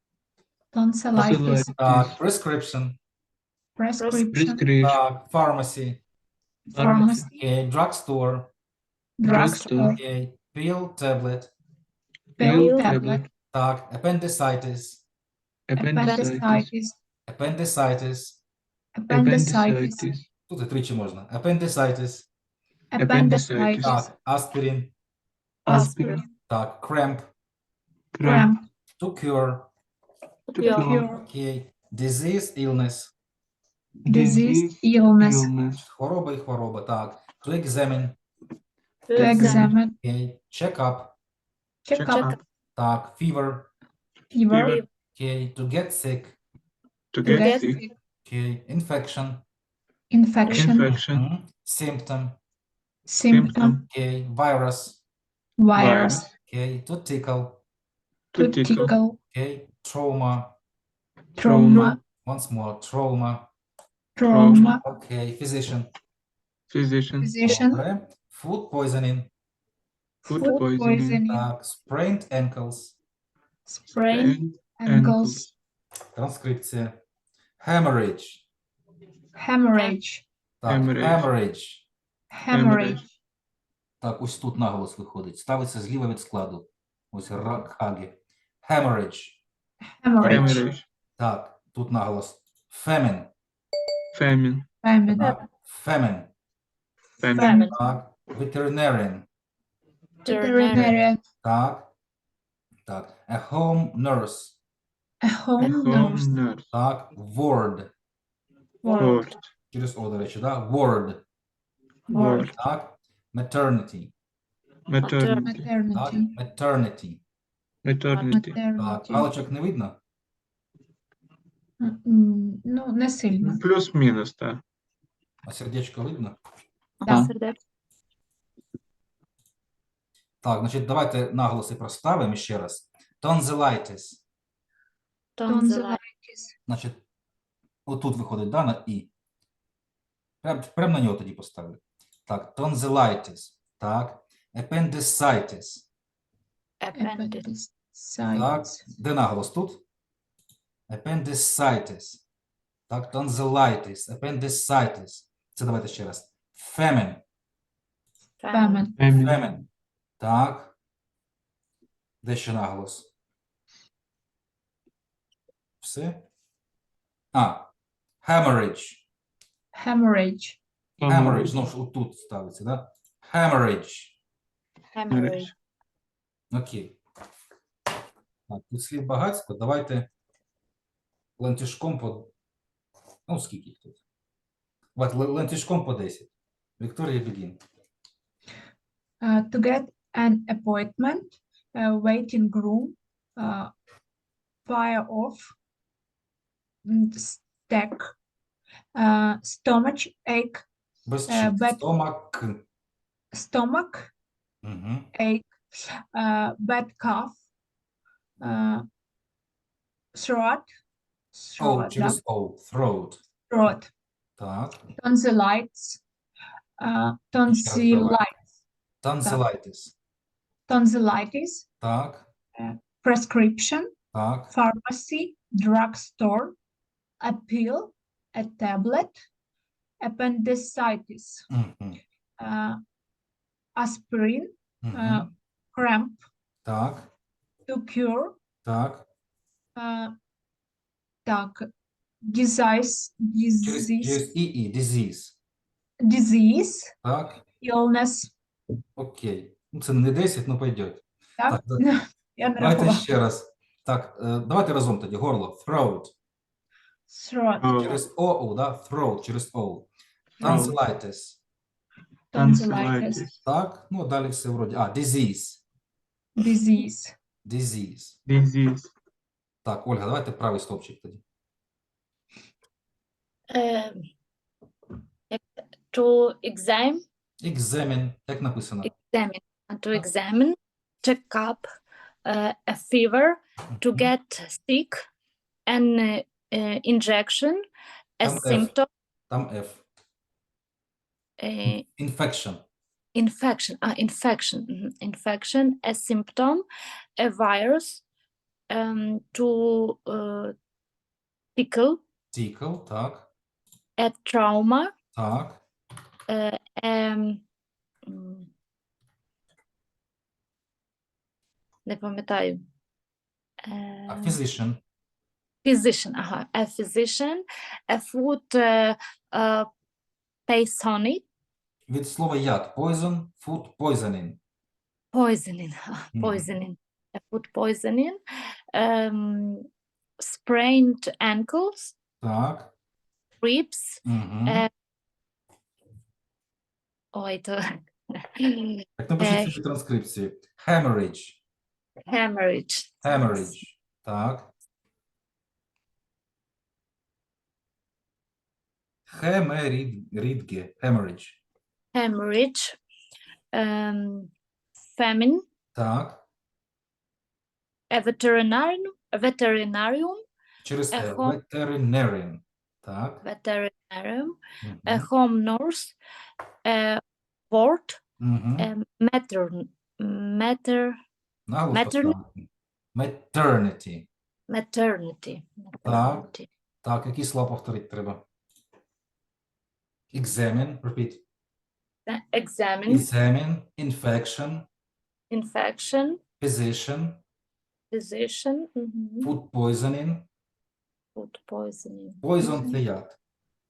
Tonsillitis. tonsillitis, Так. Prescription. Prescription. prescription, Так. Pharmacy. Pharmacy. Okay. Drugstore. Drugstore. Okay. Pill, tablet. Pill pill tablet. tablet, Так. Appendicitis. appendicitis, Appendicitis. Appendicitis. Appendicitis. appendicitis, Тут і тричі можна. Appendicitis. Appendicitis. Так. Aspirin. aspirin, Так. Cramp. Cramp. To cure. to Cure. cure, Okay. Disease, illness. Disease. Illness. illness, Хвороба і хвороба. Так. To examine. To examine. Okay. Check up. Check up. Так. Fever. Fever. Okay. To get sick. to To get get sick, sick. Okay. Infection. Infection. infection, Symptom. Symptom. Okay. Virus. Virus. Okay. To tickle. to To tickle, tickle. Okay. Trauma. Trauma. Once more. Trauma. Trauma. Okay. Physician. physician, Physician. Добре. Food poisoning. food Food poisoning, poisoning. Так. Sprained ankles. Sprain. and Ankles. Транскрипція. Hemorrhage. Hemorrhage. Так. Hemorrhage. Hemorrhage. Hemorrhage. Так, ось тут наголос виходить. Ставиться зліва від складу. Ось хаги. Hemorrhage. Hemorrhage. Hemorrhage. Так, тут наголос. Famine. Famine. Famine. Так, famine. Famine. Famine. Так, veterinarian. Veterinarian. Так, так. A home nurse. A home Home nurse. nurse. Так, ward. Ward. Ward. Через О, до речі, да? Ward. Ward. Так, maternity. Maternity. Так, Maternity. maternity. Maternity. Так, Maternity. галочок не видно? Ну, не сильно. Плюс-мінус, так. А сердечко видно? Да, сердечко. Так, значить, давайте наголоси проставимо ще раз. Tonsillitis. Tonsillitis. Значить, отут виходить, да, на І. Прям на нього тоді поставили. Так, tonsillitis. Так, appendicitis. Appendix. Так, де наголос тут? Appendicitis. Так, tonsillitis, appendicitis. Це давайте ще раз. Famine. Famine. Famine. Famine. Так. Де ще наголос? Все? Hemorrhage. Hemorrhage. Hemorrhage. Знову ж отут ставиться, да? Hemorrhage. Hemorrhage. Окей. Так, тут слів багатько. Давайте ланцюжком по... Ну, скільки їх тут? Давайте ланцюжком по 10. Вікторія, begin. To get an appointment, waiting room, fire off, stack, stomach ache, Без bad- стомак. stomach Угу. ache, bad cough, throat, О, да, через О. Throat. throat, Так. tonsillitis, Tonsillitis. tonsillitis, Так. prescription, Так. pharmacy, drugstore, a pill, a tablet, appendicitis, Угу. aspirin, Угу. cramp, Так. to cure, Так. так, disease, Через І. Disease. disease, Так. illness. Окей. Ну, це не 10, ну пойдет. Так? Так, Я не давайте рахувала. ще раз. Так, давайте разом тоді. Горло. Throat. Throat, Через О, да? Throat, через О. Tonsillitis. tonsillitis, Так, ну далі все вроді. Disease. disease, Disease. Disease. Так, Ольга, давайте правий стовпчик тоді. To examine, Examine, як написано. to examine, check up, a fever, to Мгм. get sick, an injection, a Там F. symptom, Там F. Infection. infection, a symptom, a virus, to tickle, Tickle, так. a trauma, Так. не пам'ятаю. Physician. Physician, a physician, a food poisoning, Від слова яд. Poison, food poisoning. a food poisoning, sprained ankles, Так. ribs, Угу. ой, то Так, напишіть собі транскрипції. Hemorrhage. hemorrhage. Hemorrhage. Так. Hemorrhage. Hemorrhage. Hemorrhage, famine, Так. a veterinarium, Через A L. home- Veterinarian. Так. a Мгм. home nurse, a ward, Мгм. mater, Наголос maternity. поставити. Maternity. maternity. Так, які слова повторити треба? Examine. Repeat. Examine, examine, infection, infection, physician, physician, мгм, food poisoning, food poisoning, poison – це яд.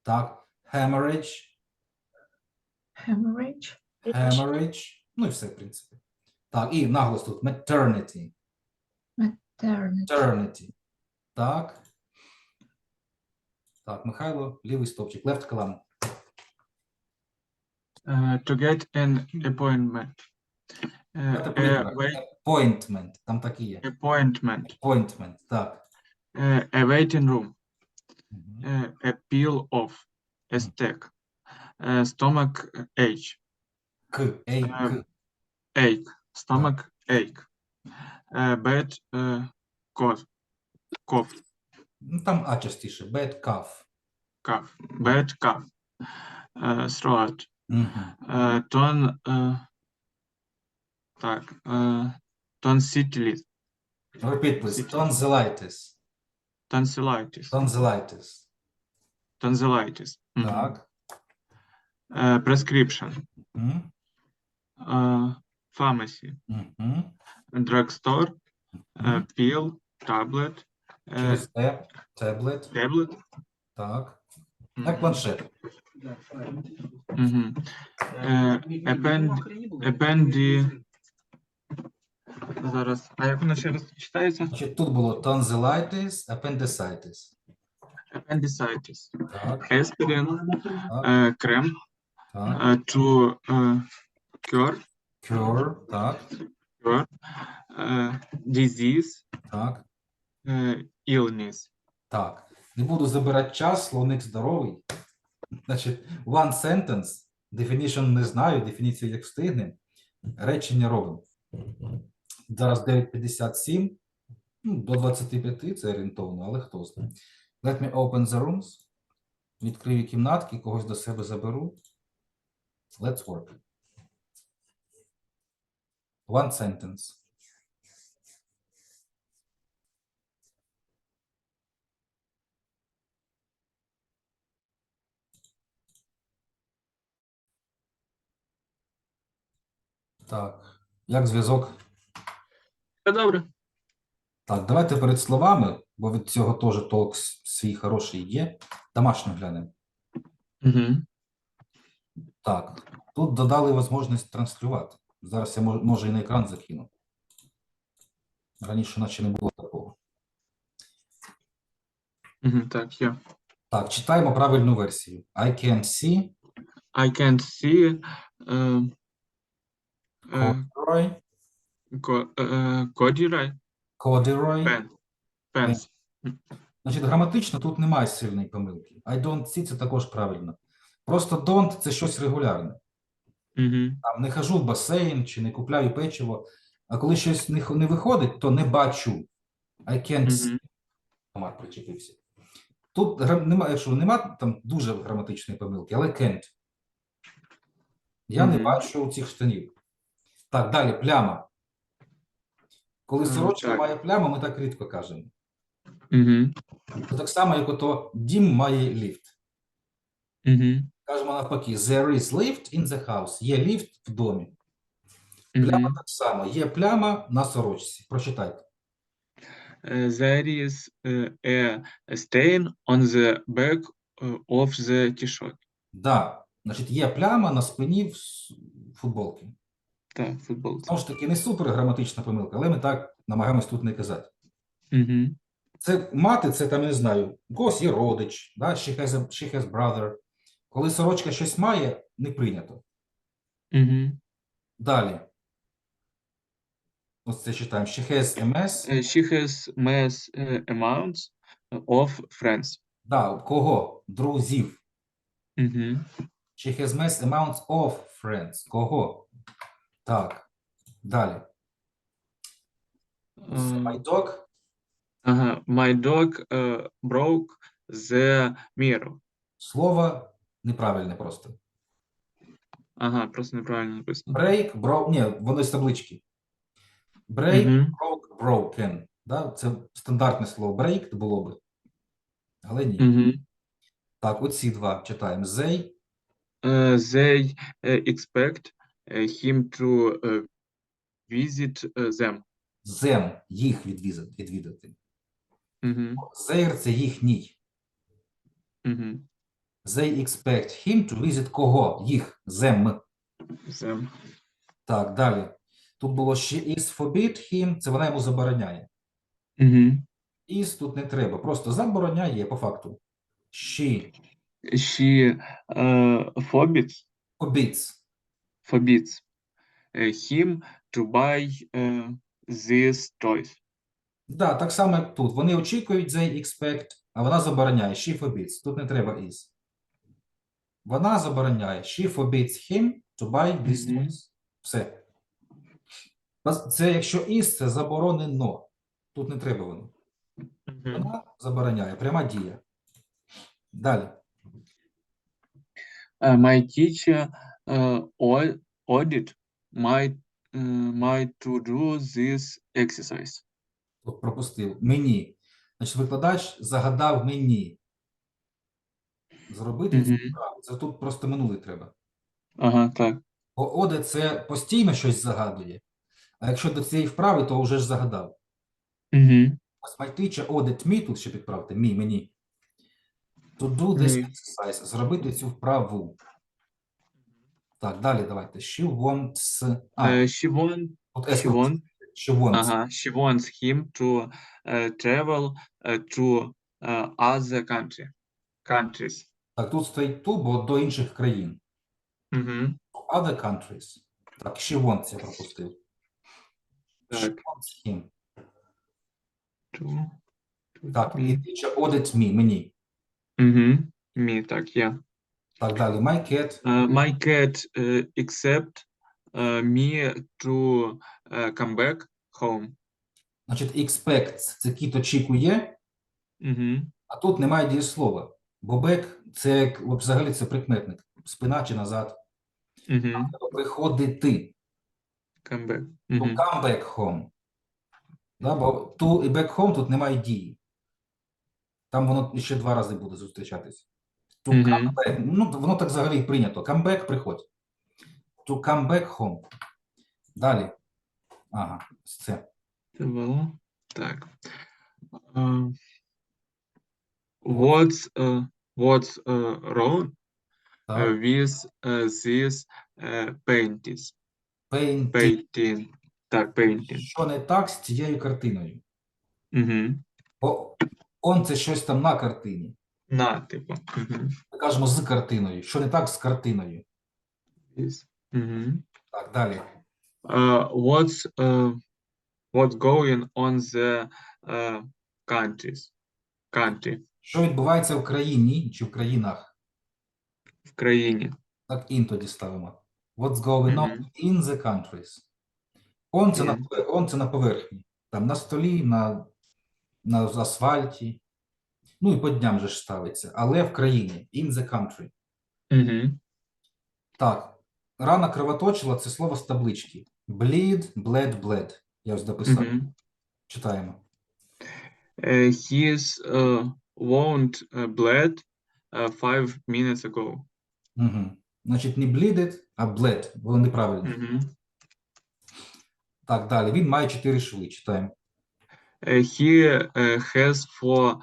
Так, hemorrhage, Hemorrhage. hemorrhage, ну і все, в принципі. Так, і наголос тут maternity, Maternity. maternity. Так. Так, Михайло, лівий стовпчик, left column. To get an appointment. Давайте по-літерах. Appointment, там так і є. Appointment. Appointment, так. A waiting room. Мгм. A peel off. A steak. Stomach ache. К, ей, к. Ache. Stomach ache. Bad cough. Ну, там А частіше, bad cough. Cough. Bad cough. Throat. Мгм. Tonsillitis. Repeat, please. Tonsillitis. Tonsillitis. Tonsillitis. Tonsillitis. Mhm. Так. Prescription. Мгм. Pharmacy. Мгм. Drugstore. Мгм. Pill. Tablet. Через Т, tablet. Tablet. Так. Як планшет. Mhm. Зараз. А як воно ще раз читається? Значить, тут було tonsillitis, appendicitis. Appendicitis. Так, Aspirin. так, Крем. так. To cure. Cure, так, Disease. так, Illness. так. Не буду забирати час, словник здоровий. Значить, one sentence, definition не знаю, дефініцію як встигнемо. Речення робимо. Зараз 9:57, ну, до 25 це орієнтовно, але хто знає. Let me open the rooms. Відкрию кімнатки, когось до себе заберу. Let's work. One sentence. Так, як зв'язок? Все добре. Так, давайте перед словами, бо від цього теж толк свій хороший є. Домашньо глянемо. Угу. Так, тут додали можливість транслювати. Зараз я може і на екран закину. Раніше наче не було такого. Угу. Так, є. Так, читаємо правильну версію. I can see I can see corduroy, corduroy corduroy. pants. Значить, граматично тут немає сильної помилки. I don't see – це також правильно. Просто don't – це щось регулярне. Угу. Там не хожу в басейн чи не купляю печиво. А коли щось не виходить, то не бачу. I can't see. Угу. Комар причепився. Тут немає, якщо немає там дуже граматичної помилки, але can't. Я не Мгм. бачу цих штанів. Так, далі, пляма. Коли сорочка так. має пляму, ми так рідко кажемо. Угу. Це так само, як ото дім має ліфт. Угу. Кажемо навпаки, there is lift in the house. Є ліфт в домі. Пляма Угу. так само. Є пляма на сорочці. Прочитайте. There is a stain on the back of the t-shirt. Да. Значить, є пляма на спині футболки. Так, футболці. Знову ж таки, не супер граматична помилка, але ми так намагаємось тут не казати. Угу. Це мати, це там, я не знаю, у когось є родич, да? she has brother. Коли сорочка щось має, не прийнято. Угу. Далі. Ось це читаємо. She has a mess. She has mass amounts of friends. Да, у кого? Друзів. Угу. She has mass amounts of friends. Кого? Так. Далі. My dog. Ага. My dog broke the mirror. Слово неправильне просто. Ага, просто неправильно написано. Break, ні, воно з таблички. Break, Мгм. broke, broken. Да? Це стандартне слово break було би. Але ні. Угу. Так, оці два читаємо. They they expect him to visit them. Them, їх відвідати. Mhm. Their – це їхній. Mhm. They expect him to visit кого? Їх. Them. Them. Так, далі. Тут було she is forbid him, це вона йому забороняє. Mhm. Is тут не треба, просто забороняє по факту. She She forbids forbids. him to buy these toys. Да, так само, як тут. Вони очікують, they expect, а вона забороняє. She forbids. Тут не треба is. Вона забороняє. She forbids him to buy these Мгм. toys. Все. Це якщо is, це заборонено. Тут не треба воно. Mhm. Вона забороняє. Пряма дія. Далі. My teacher ordered my to do this exercise. Тут пропустив. Мені. Значить, викладач загадав мені зробити цю Мгм. вправу. Це тут просто минулий треба. Ага, так. Бо оде це постійно щось загадує. А якщо до цієї вправи, то вже ж загадав. Угу. Ось my teacher ordered me, тут ще підправте, мені. To do this Мені. exercise, зробити цю вправу. Так, далі давайте. She wants... She тут wants She wants. ага, she wants him to travel to other countries. Так, тут стоїть to, бо до інших країн. Угу. Other countries. Так, she wants, я пропустив. She Так. wants him. To Так, і me. teacher ordered me, мені. Угу. Me, так, я. Так, далі. My cat. My cat accept me to come back home. Значить, expects – це кіт очікує, Угу. а тут немає дієслова. Бо back – це як, от взагалі це прикметник. Спина чи назад. Угу. Приходити. Come back. To Угу. come back home. Да, бо to і back home тут немає дії. Там воно ще два рази буде зустрічатись. To Мгм. come back. Ну, воно так взагалі і прийнято. Come back – приходь. To come back home. Далі. Ага, це. Це було. Так. What's wrong Так. with this paintings? Painting. Painting. Так, painting. Що не так з цією картиною? Угу. Бо он – це щось там на картині. На, типу. Угу. Ми кажемо з картиною. Що не так з картиною? Угу. Так, далі. What's going on the country? Що відбувається в країні чи в країнах? В країні. Так, in тоді ставимо. What's going on Мгм. in the countries? On це, In. on це на поверхні. Там на столі, на асфальті. Ну і по дням же ж ставиться. Але в країні. In the country. Угу. Так. Рана кровоточила – це слово з таблички. Bleed, bled, bled. Я ось дописав. Угу. Читаємо. His wound bled 5 minutes ago. Угу. Значить, не bleeded, а bled. Було неправильно. Угу. Так, далі. Він має 4 шви. Читаємо. He has four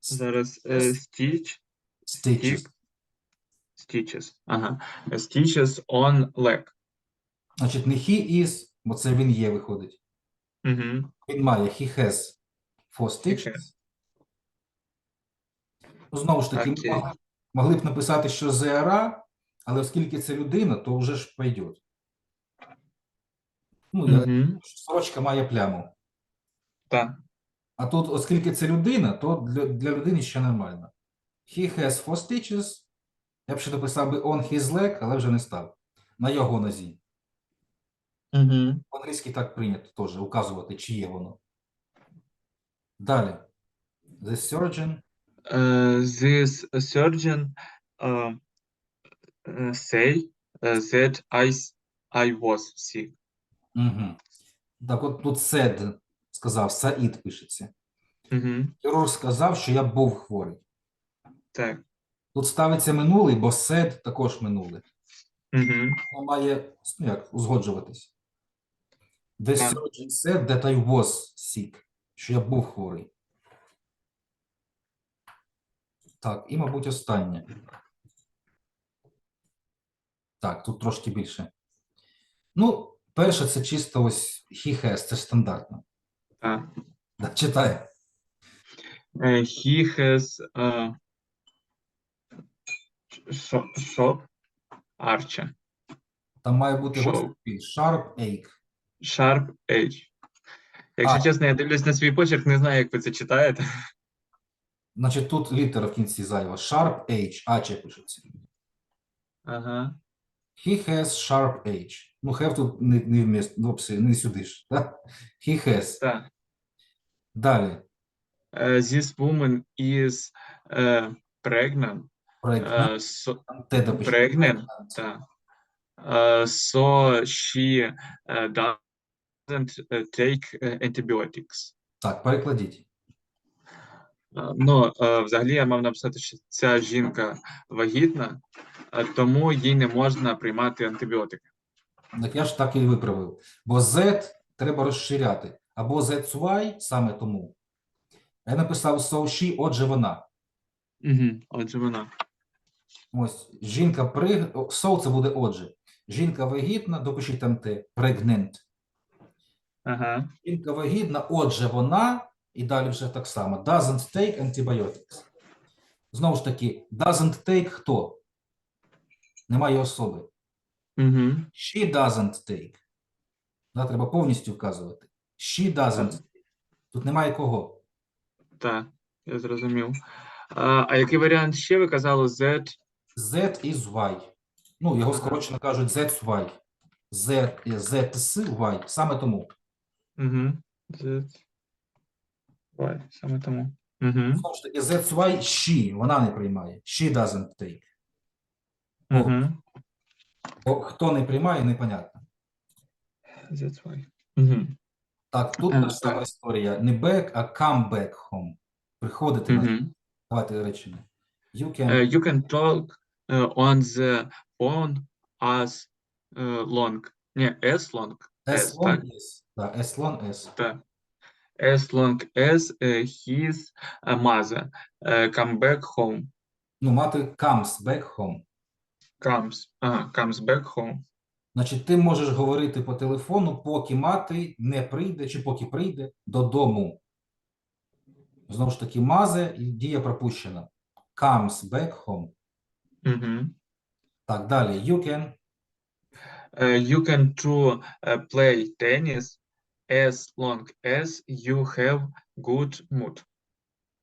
зараз Stitches. stitches. Ага. Stitches on leg. Значить, не he is, бо це він є, виходить. Угу. Він має he has 4 stitches. Ну, знову ж таки, ми Окей. могли б написати, що there are, але оскільки це людина, то вже ж пойдет. Ну, Угу. сорочка має пляму. Так. А тут, оскільки це людина, то для людини ще нормально. He has 4 stitches. Я б ще дописав би on his leg, але вже не став. На його нозі. Угу. По-англійськи так прийнято теж указувати, чиє воно. Далі. The surgeon. This surgeon say that I was sick. Угу. Так от тут said сказав, Саїд пишеться. Угу. Хірург сказав, що я був хворий. Так. Тут ставиться минулий, бо said також минуле. Угу. Воно має, ну, як, узгоджуватись. The Так. surgeon said that I was sick. Що я був хворий. Так, і, мабуть, останнє. Так, тут трошки більше. Ну, перше, це чисто ось he has, це ж стандартно. Так. Да, читай. He has shop Archie. Там має бути Що? гострий sharp ache. Sharp H. Якщо А. чесно, я дивлюсь на свій почерк, не знаю, як ви це читаєте. Значить, тут літера в кінці зайва. Sharp H, H пишеться. Ага. He has sharp H. Ну, have тут не вміст, не сюди ж. Да? He has. Так. Далі. This woman is pregnant. Pregnant. Те допишіть. Pregnant. Так. So she doesn't take antibiotics. Так, перекладіть. Ну, взагалі я мав написати, що ця жінка вагітна, тому їй не можна приймати антибіотики. Так я ж так і виправив. Бо Z треба розширяти. Або that's why, саме тому. Я написав so she, отже вона. Угу. Отже, вона. Ось, жінка so це буде отже. Жінка вагітна, допишіть там те, pregnant. Ага. Жінка вагітна, отже вона, і далі вже так само, doesn't take antibiotics. Знову ж таки, doesn't take хто? Немає особи. Угу. She doesn't take. Да, треба повністю вказувати. She doesn't take. Тут немає кого. Так, я зрозумів. А який варіант ще ви казали? Z? That is why. Ну, його Ага. скорочено кажуть that's why. That's why. Саме тому. Угу. Z. Why? Саме тому. Угу. Знову ж таки, that's why she. Вона не приймає. She doesn't take. Угу. Бо хто не приймає, непонятно. That's why. Угу. Так, тут та ж сама історія. Не back, а come back home. Приходити на. Угу. Давайте речення. You can. You can talk on the phone as long. Ні, as long. As long так? as. Да, as long as. Так. As long as his mother come back home. Ну, мати comes back home. Comes back home. Значить, ти можеш говорити по телефону, поки мати не прийде, чи поки прийде додому. Знову ж таки, мазе і дія пропущена. Comes back home. Угу. Так, далі. You can. You can to play tennis as long as you have good mood.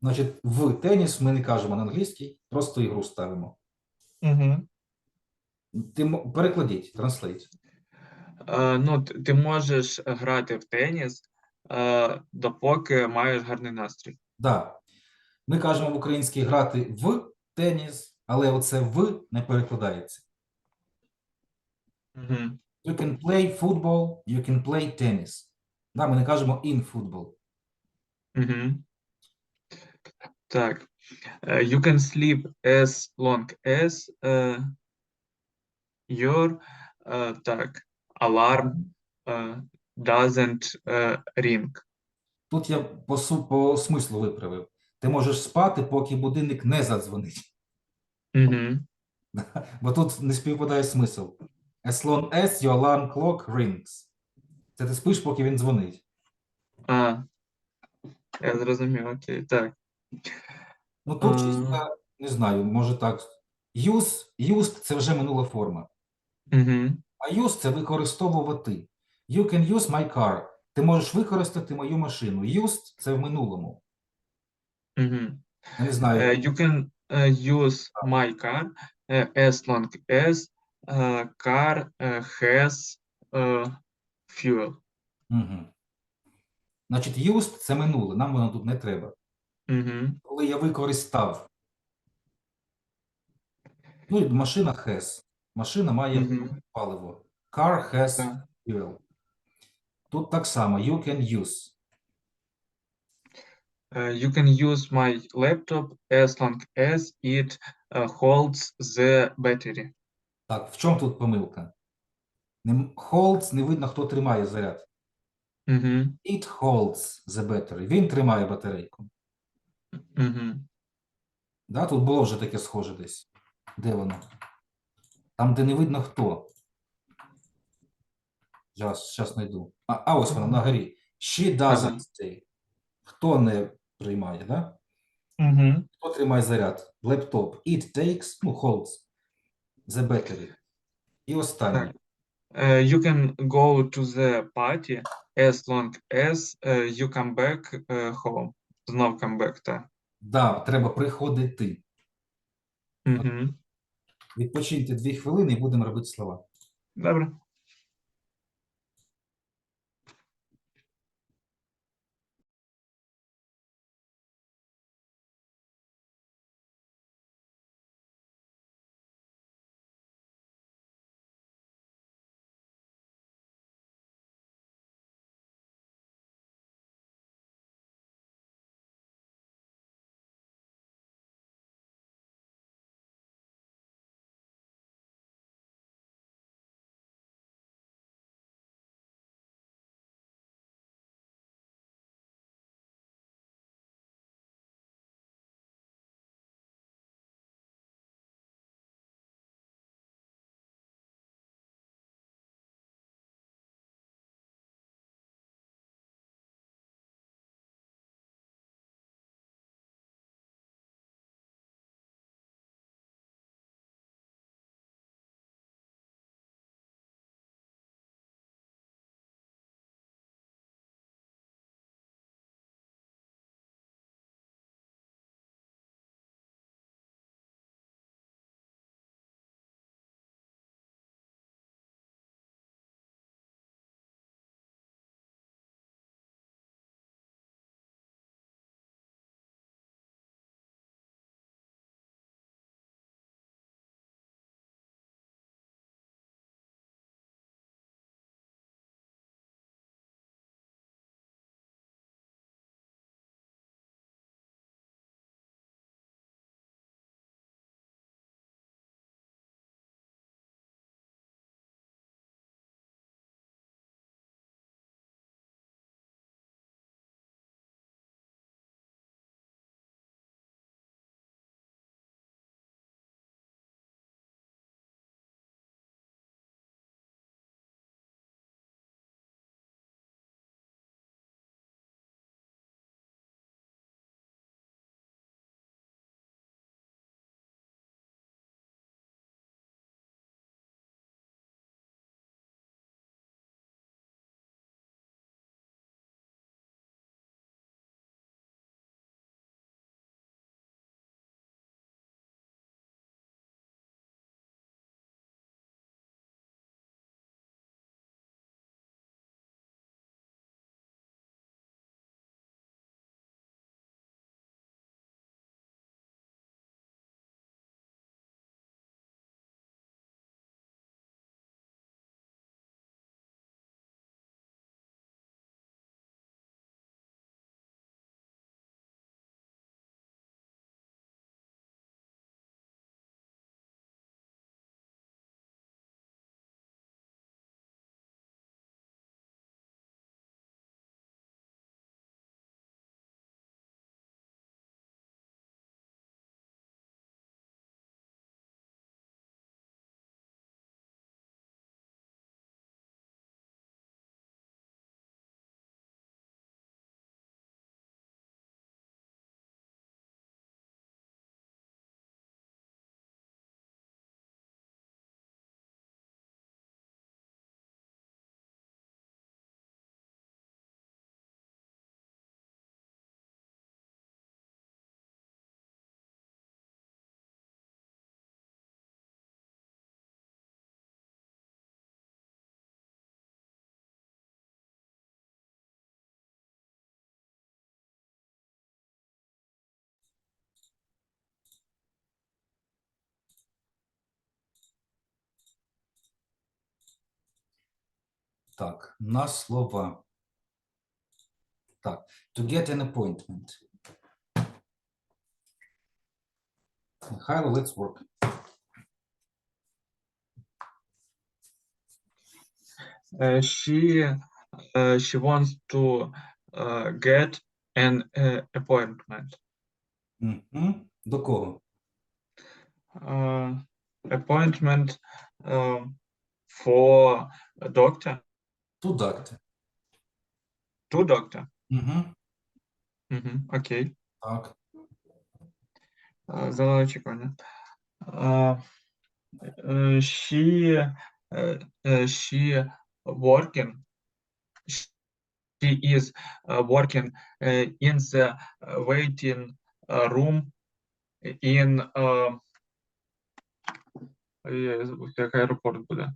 Значить, в теніс ми не кажемо на англійській, просто ігру ставимо. Угу. Перекладіть, translate. Ну, ти можеш грати в теніс, допоки маєш гарний настрій. Да. Ми кажемо в українській грати в теніс, але оце в не перекладається. Угу. You can play football, you can play tennis. Да, ми не кажемо in football. Угу. Так. You can sleep as long as your так, alarm doesn't ring. Тут я по смислу виправив. Ти можеш спати, поки будильник не задзвонить. Угу. Бо тут не співпадає смисл. As long as your alarm clock rings. Це ти спиш, поки він дзвонить. Я зрозумів, окей, так. Ну тут чисто, не знаю, може так. Used – це вже минула форма. Угу. А used – це використовувати. You can use my car. Ти можеш використати мою машину. Used – це в минулому. Угу. Я не знаю. You can use my car as long as car has fuel. Угу. Значить, used – це минуле. Нам воно тут не треба. Угу. Коли я використав. Ну, і машина has. Машина має паливо. Car has Так. fuel. Тут так само. You can use. You can use my laptop as long as it holds the battery. Так, в чому тут помилка? Holds не видно, хто тримає заряд. Мгм. It holds the battery. Він тримає батарейку. Мгм. Да, тут було вже таке схоже десь. Де воно? Там, де не видно хто. Зараз знайду. А ось вона на горі. She doesn't Ага. stay. Хто не приймає, да? Мгм. Хто тримає заряд? Лептоп. It takes, holds the battery. І останнє. Так. You can go to the party as long as you come back home. Знов come back, так. Да, треба приходити. Мгм. Відпочиньте 2 хвилини і будемо робити слова. Добре. Так, на слова. Так, to get an appointment. Михайло, let's work. She wants to get an appointment. До кого? Appointment for a doctor. To doctor. To doctor. Угу. Окей. Так. Зелене очікування. She working. She is working in the waiting room in як аеропорт буде.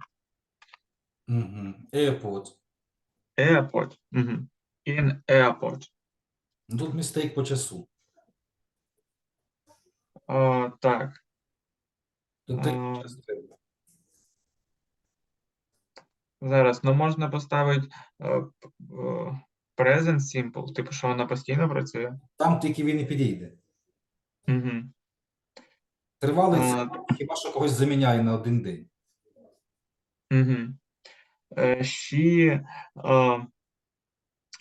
Угу. Airport. Airport. In airport. Тут містейк по часу. Так. Тут такий час треба. Зараз, можна поставити present simple, типу, що вона постійно працює. Там тільки він і підійде. Угу. Тривалий це хіба що когось заміняє на один день. Угу.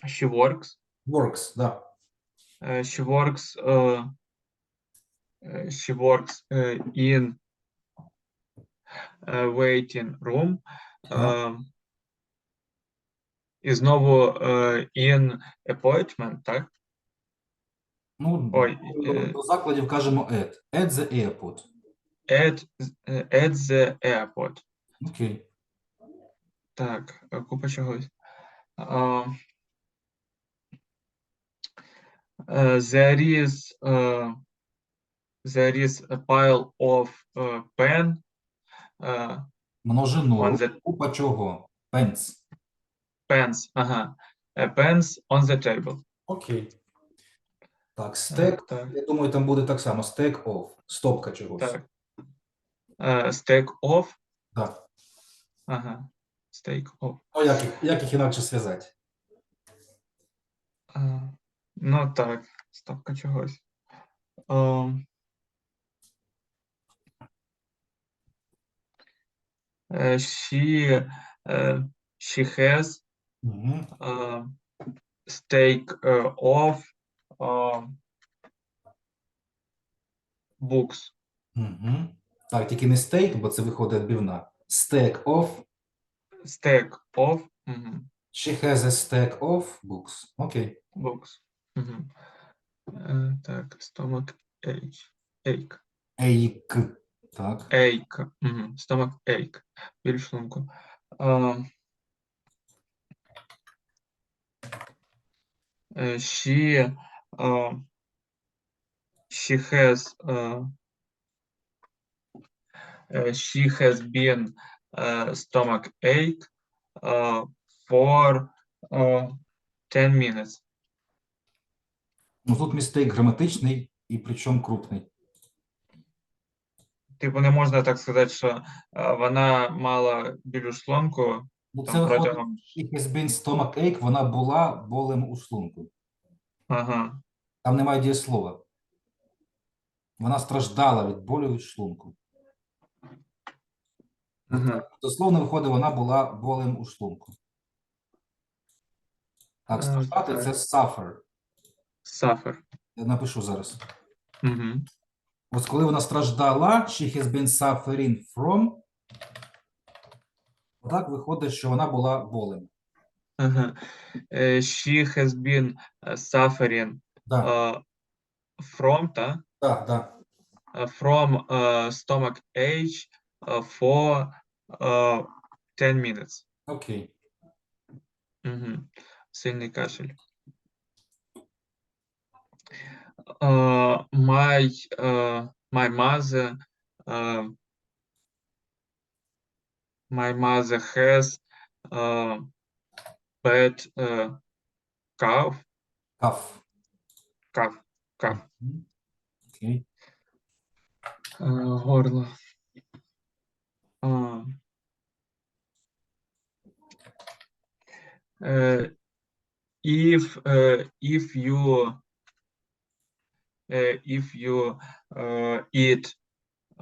She works. Works, да. She works in waiting room. І знову in appointment, так? Ну, Ой, до закладів кажемо at. At the airport. at the airport. Окей. Так, купа чогось. There is a pile of pen. Множиною. Купа чого? Pens. Pens, pens on the table. Окей. Так, stack. Так. Я думаю, там буде так само. Stack of. Стопка чогось. Так. Stack of. Так. Stack of. Ну, як їх інакше зв'язати? Ну так, стопка чогось. She has stack of books. Так, тільки не стейк, бо це виходить відбивна. Stack of. Stack of. She has a stack of books. Окей. Books. Так, stomach ache. Ache. Так. Ache. Stomach ache. Біль в шлунку. She has been stomach ache for 10 minutes. Ну, тут містейк граматичний і причому крупний. Типу, не можна так сказати, що вона мала біль у шлунку. Ну, Там це виходить, протягом... she has been stomach ache, вона була болем у шлунку. Ага. Там немає дієслова. Вона страждала від болю у шлунку. Дословно виходить, вона була болем у шлунку. Так, страждати – це suffer. Suffer. Я напишу зараз. Ось коли вона страждала, she has been suffering from, так виходить, що вона була болем. She has been suffering from, так? Так. From stomach ache for 10 minutes. Окей. Сильний кашель. My mother has bad cough. Cough. Окей. Горло. If you eat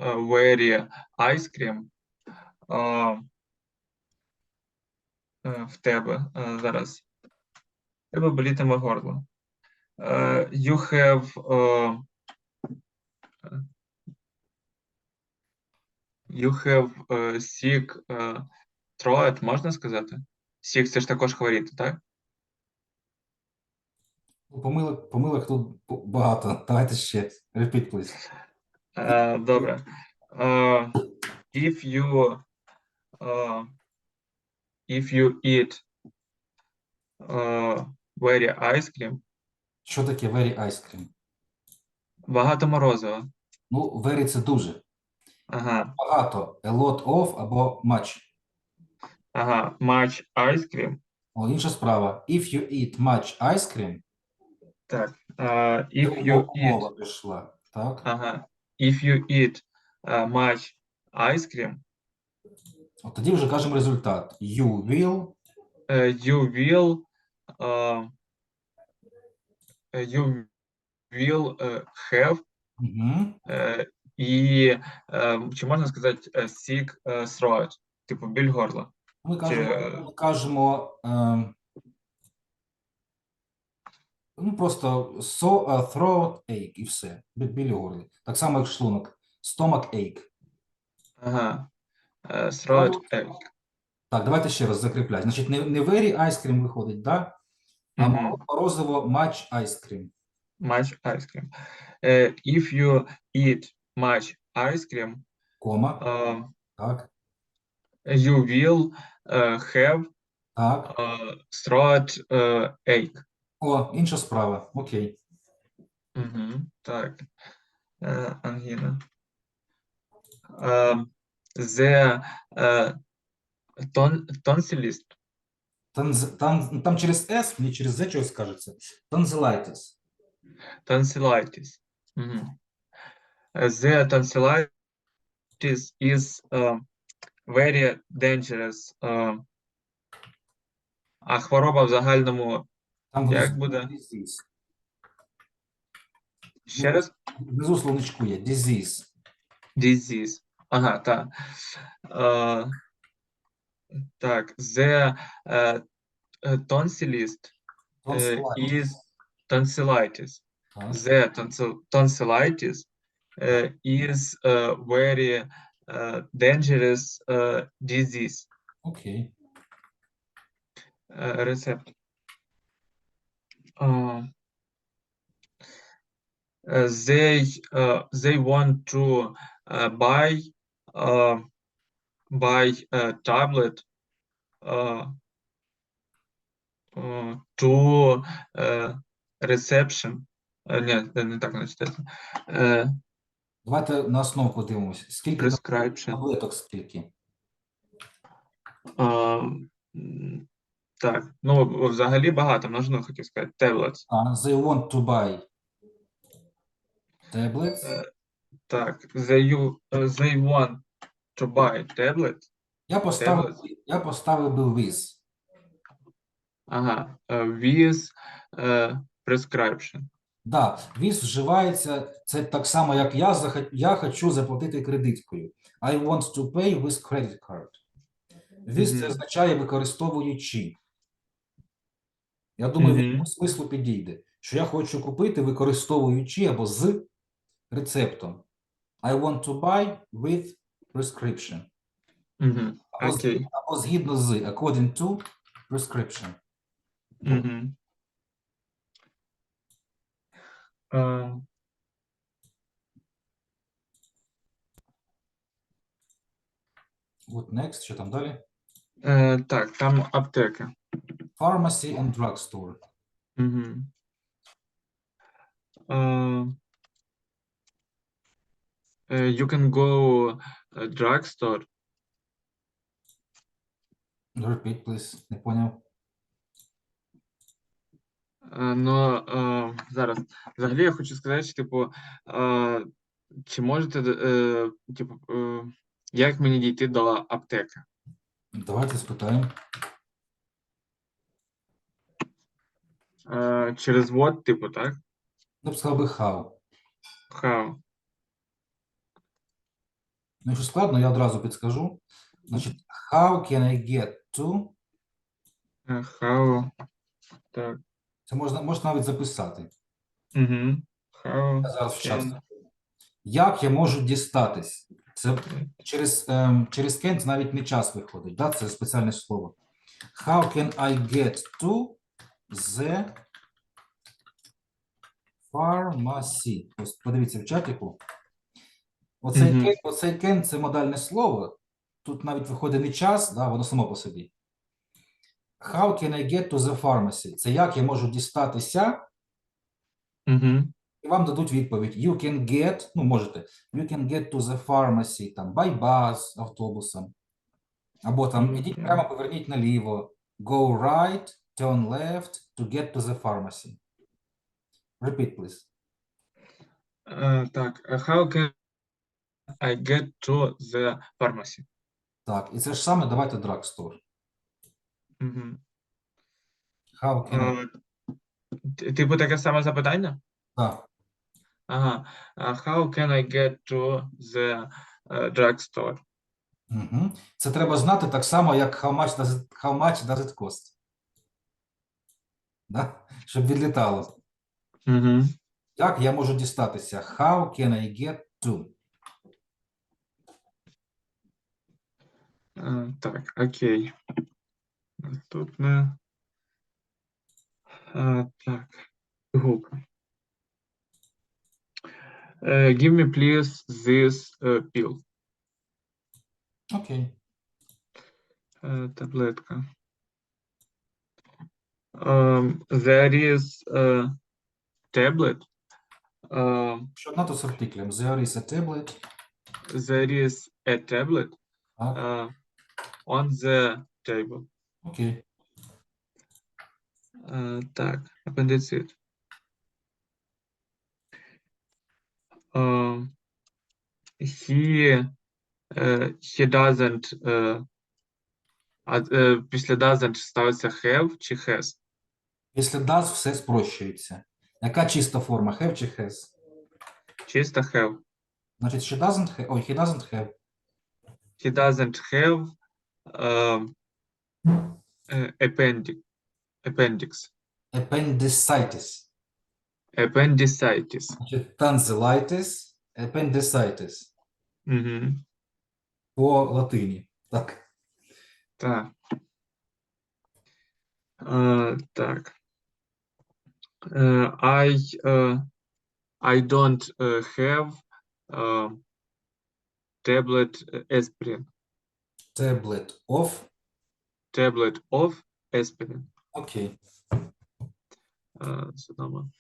very ice cream в тебе зараз. В тебе болітиме горло. You have sick throat, можна сказати? Sick – це ж також хворіти, так? Помилок тут багато. Давайте ще. Repeat, please. Добре. If you eat very ice cream, Що таке very ice cream? багато морозива. Ну, very – це дуже. Ага, Багато. A lot of або much. ага. Much ice cream. О, інша справа. If you eat much ice cream, Так. це If you eat, умова пішла. Так? ага. If you eat much ice cream, От тоді вже кажемо результат. You will you will have Мгм. і чи можна сказати sick throat, типу біль горла. Ми Чи, кажемо ну, просто throat ache і все. Білі горлі. Так само, як шлунок. Stomach ache. ага. Throat ache. Так, давайте ще раз закріпляти. Значить, не very ice cream виходить, да? А Мгм. морозиво much ice cream. Much ice cream. If you eat much ice cream, Кома. uh, Так, you will have так. throat ache. О, інша справа. Окей. Так. Ангіна. The tonsilist. Там через S, мені через Z чогось кажеться. Tonsillitis. Tonsillitis. The tonsillitis is very dangerous. А хвороба в загальному Там як внизу буде? disease. Ще раз? Внизу словничку є. Disease. Disease. Ага, так. Так, the tonsilist is tonsillitis. Так. The tonsillitis is a very dangerous disease. Окей. Рецепт. They want to buy a tablet to reception. Ні, не так не читається. Давайте на основу подивимося. Скільки там Prescription. таблеток скільки? Так, ну, взагалі багато, множину хотів сказати. Tablets. They want to buy tablets. Так, they want to buy tablets. Я поставив би with. Ага, with prescription. Да, with вживається, це так само, як я хочу заплатити кредиткою. I want to pay with credit card. With це означає використовуючи. Я думаю, в якому смислу підійде, що я хочу купити, використовуючи або з рецептом. I want to buy with prescription. Окей. Або згідно з, according to prescription. What next? Що там далі? Так, там аптека. Pharmacy and drugstore. You can go drugstore. Repeat, please. Не поняв. Ну, зараз. Взагалі я хочу сказати, що, типу, чи можете, типу, як мені дійти до аптеки? Давайте спитаємо. Через what, типу, так? Я б сказав би how. How? Ну, якщо складно, я одразу підскажу. Значить, how can I get to? How, так, Це можна навіть записати. угу. How Я зараз в чат. can, Як я можу дістатись? Це через can це навіть не час виходить, да? Це спеціальне слово. How can I get to the pharmacy? Ось подивіться в чатику. Оцей Мгм. can це модальне слово. Тут навіть виходить не час, да? Воно само по собі. How can I get to the pharmacy? Це як я можу дістатися, Угу. і вам дадуть відповідь. You can get, ну можете, you can get to the pharmacy, там, by bus, автобусом. Або там, ідіть Окей. прямо, поверніть наліво. Go right, turn left to get to the pharmacy. Repeat, please. Так, how can I get to the pharmacy? Так, і це ж саме, давайте drugstore. Угу. How can I... Типу таке саме запитання? Так, Ага. How can I get to the drugstore? угу. Це треба знати так само, як how much does it cost. Да? Щоб відлітало. Угу. Як я можу дістатися? How can I get to? Так, окей. Наступне. Так. Google. Give me please this pill. Окей. Таблетка. There is a tablet. Що одна, то з артиклем. There is a tablet. There is a tablet Так, on the table. окей. Так, апендицит. He doesn't, після doesn't ставиться have чи has? Після does все спрощується. Яка чиста форма? Have чи has? Чисто have. Значить, she doesn't have, ой, he doesn't have. He doesn't have appendix. Appendicitis. Appendicitis. Значить, tonsillitis, appendicitis. Угу. По латині. Так. Так. Так. I don't have tablet aspirin. Tablet of. Aspirin. Окей. Судома.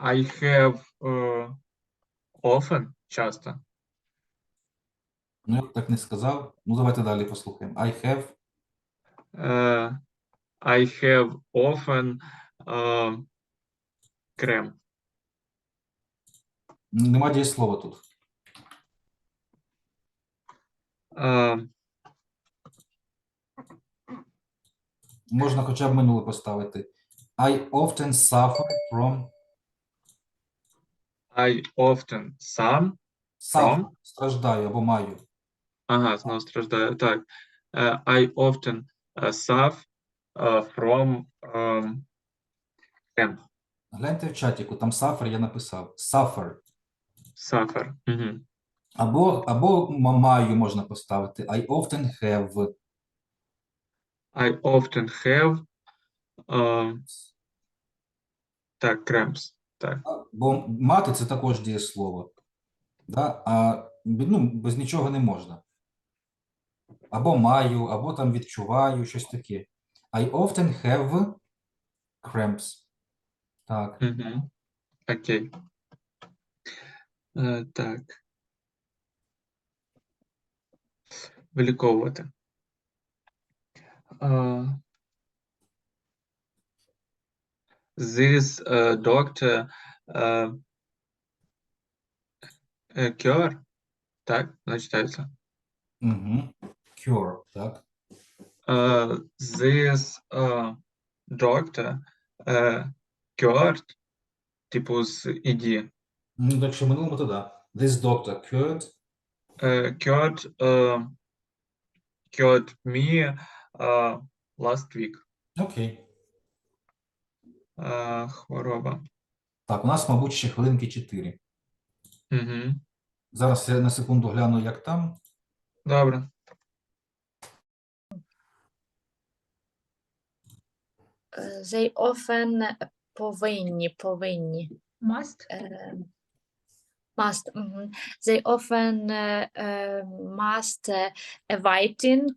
I have often, часто. Ну, я б так не сказав. Ну, давайте далі послухаємо. I have often крем. Нема дієслова тут. Можна хоча б минуле поставити. I often suffer from... I often Suffer. from. Страждаю або маю. Ага, знову страждаю. Так. I often suffer from крем. Гляньте в чатіку, там suffer я написав. Suffer. Suffer. Угу. Або маю можна поставити. I often have. I often have так, cramps. Так. Бо мати це також дієслово. Да? А без нічого не можна. Або маю, або там відчуваю, щось таке. I often have cramps. Так. Угу. Окей. Так. Виліковувати. This doctor cure. Так, начитається. Угу. Cure, так. this doctor cured, типу з ed. Ну, якщо в минулому, то да. This doctor cured. Cured me last week. Окей. Хвороба. Так, у нас, мабуть, ще хвилинки 4. Угу. Зараз я на секунду гляну, як там. Добре. They often повинні. Must. Must. They often must waiting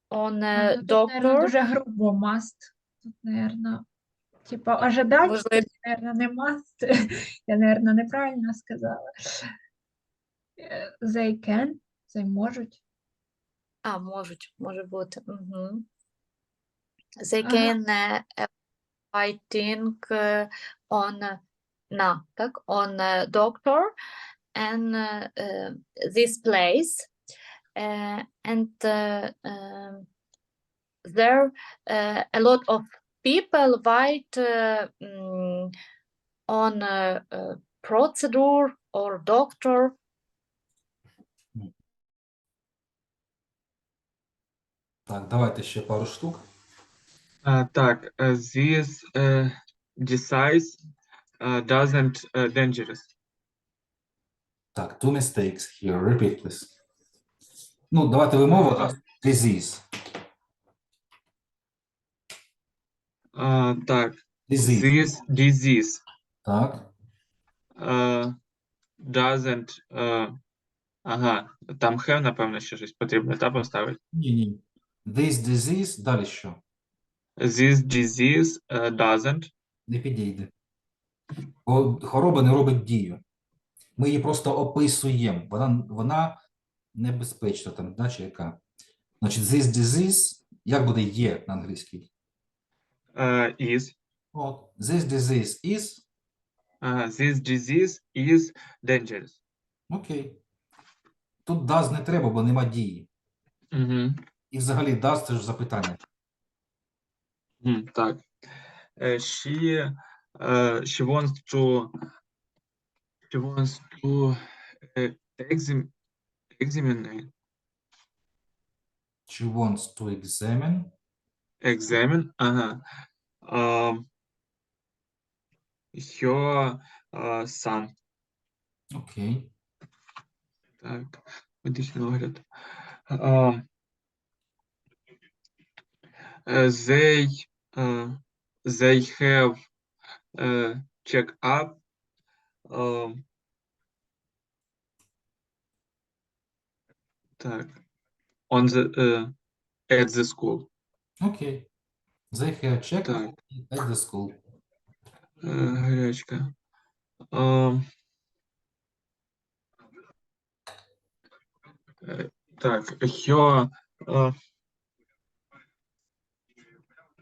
on Ну, тут, наверное, doctor. дуже грубо must. Тут, наверное, типа ожидать, Можливо. наверное, не must. Я, наверное, неправильно сказала. They can, they можуть. Може бути. They Ага. can waiting on так, on doctor and this place and there a lot of people wait on procedure or doctor. Так, давайте ще пару штук. Так, this disease doesn't dangerous. Так, two mistakes here. Repeat, please. Ну, давайте вимовимо. Disease. Так, Disease. this disease Так. doesn't ага, там have, напевно, ще щось потрібно, та, поставити. Ні. This disease, далі що? This disease doesn't Не підійде. Бо хвороба не робить дію. Ми її просто описуємо. Вона небезпечна, там, да, чи яка. Значить, this disease, як буде є на англійській? is От. This disease is. this disease is dangerous. Окей. Тут does не треба, бо нема дії. Угу. І взагалі does – це ж запитання. Так. She wants to examine. She wants to examine. Ага. Her son. Окей. Так, медичний огляд. They have check up. Так. On the at the school. Окей. They have checked Так. at the school. Гарячка. Так,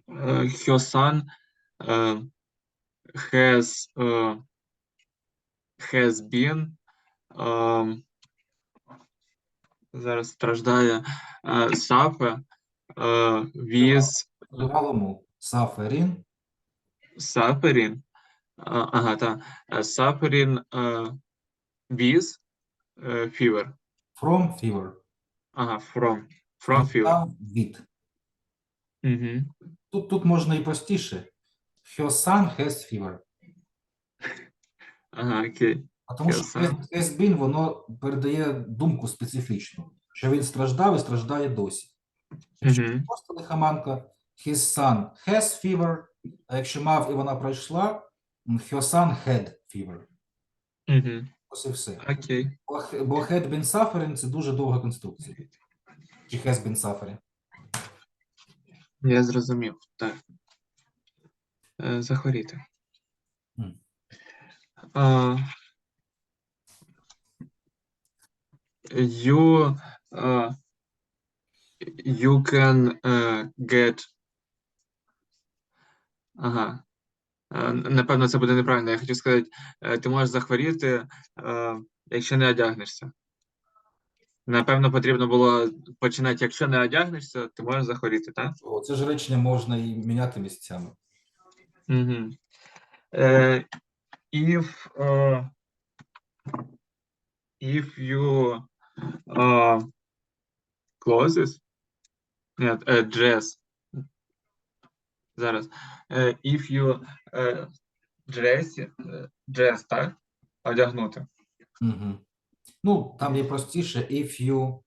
her son has been зараз страждає suffer with Тривалому suffering. suffering. Ага, так. Suffering with fever. From fever. Ага, from fever. Від. Угу. Тут можна і простіше. Her son has fever. Ага, окей. А тому що Her has been, воно передає думку специфічну, що він страждав і страждає досі. Якщо Угу. просто лихоманка, his son has fever, а якщо мав і вона пройшла, her son had fever. Угу. Ось і все. Окей. Бо had been suffering – це дуже довга конструкція. Чи has been suffering. Я зрозумів. Так. Захворіти. Мгм. You can get. Ага. Напевно, це буде неправильно. Я хочу сказати, ти можеш захворіти, якщо не одягнешся. Напевно, потрібно було починати, якщо не одягнешся, ти можеш захворіти, так? О, це ж речення можна і міняти місцями. Угу. If you closes, нет, dress. Зараз. If you dress, так? Одягнути. Угу. Ну, там є простіше, if you...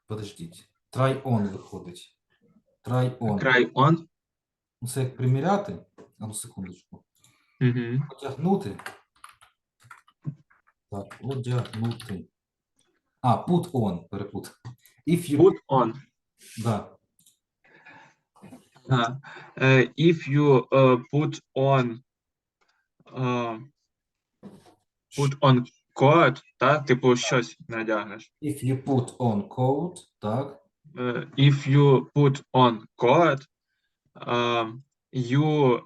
Подождіть. Try on виходить. Try on. Try on. Ну, це як приміряти. А ну, секундочку. Угу. Одягнути. Так, одягнути. А, put on, перепутав. If you... Put on. Да. If you put on coat, так? Типу щось надягнеш. If you put on coat, так. If you put on coat, you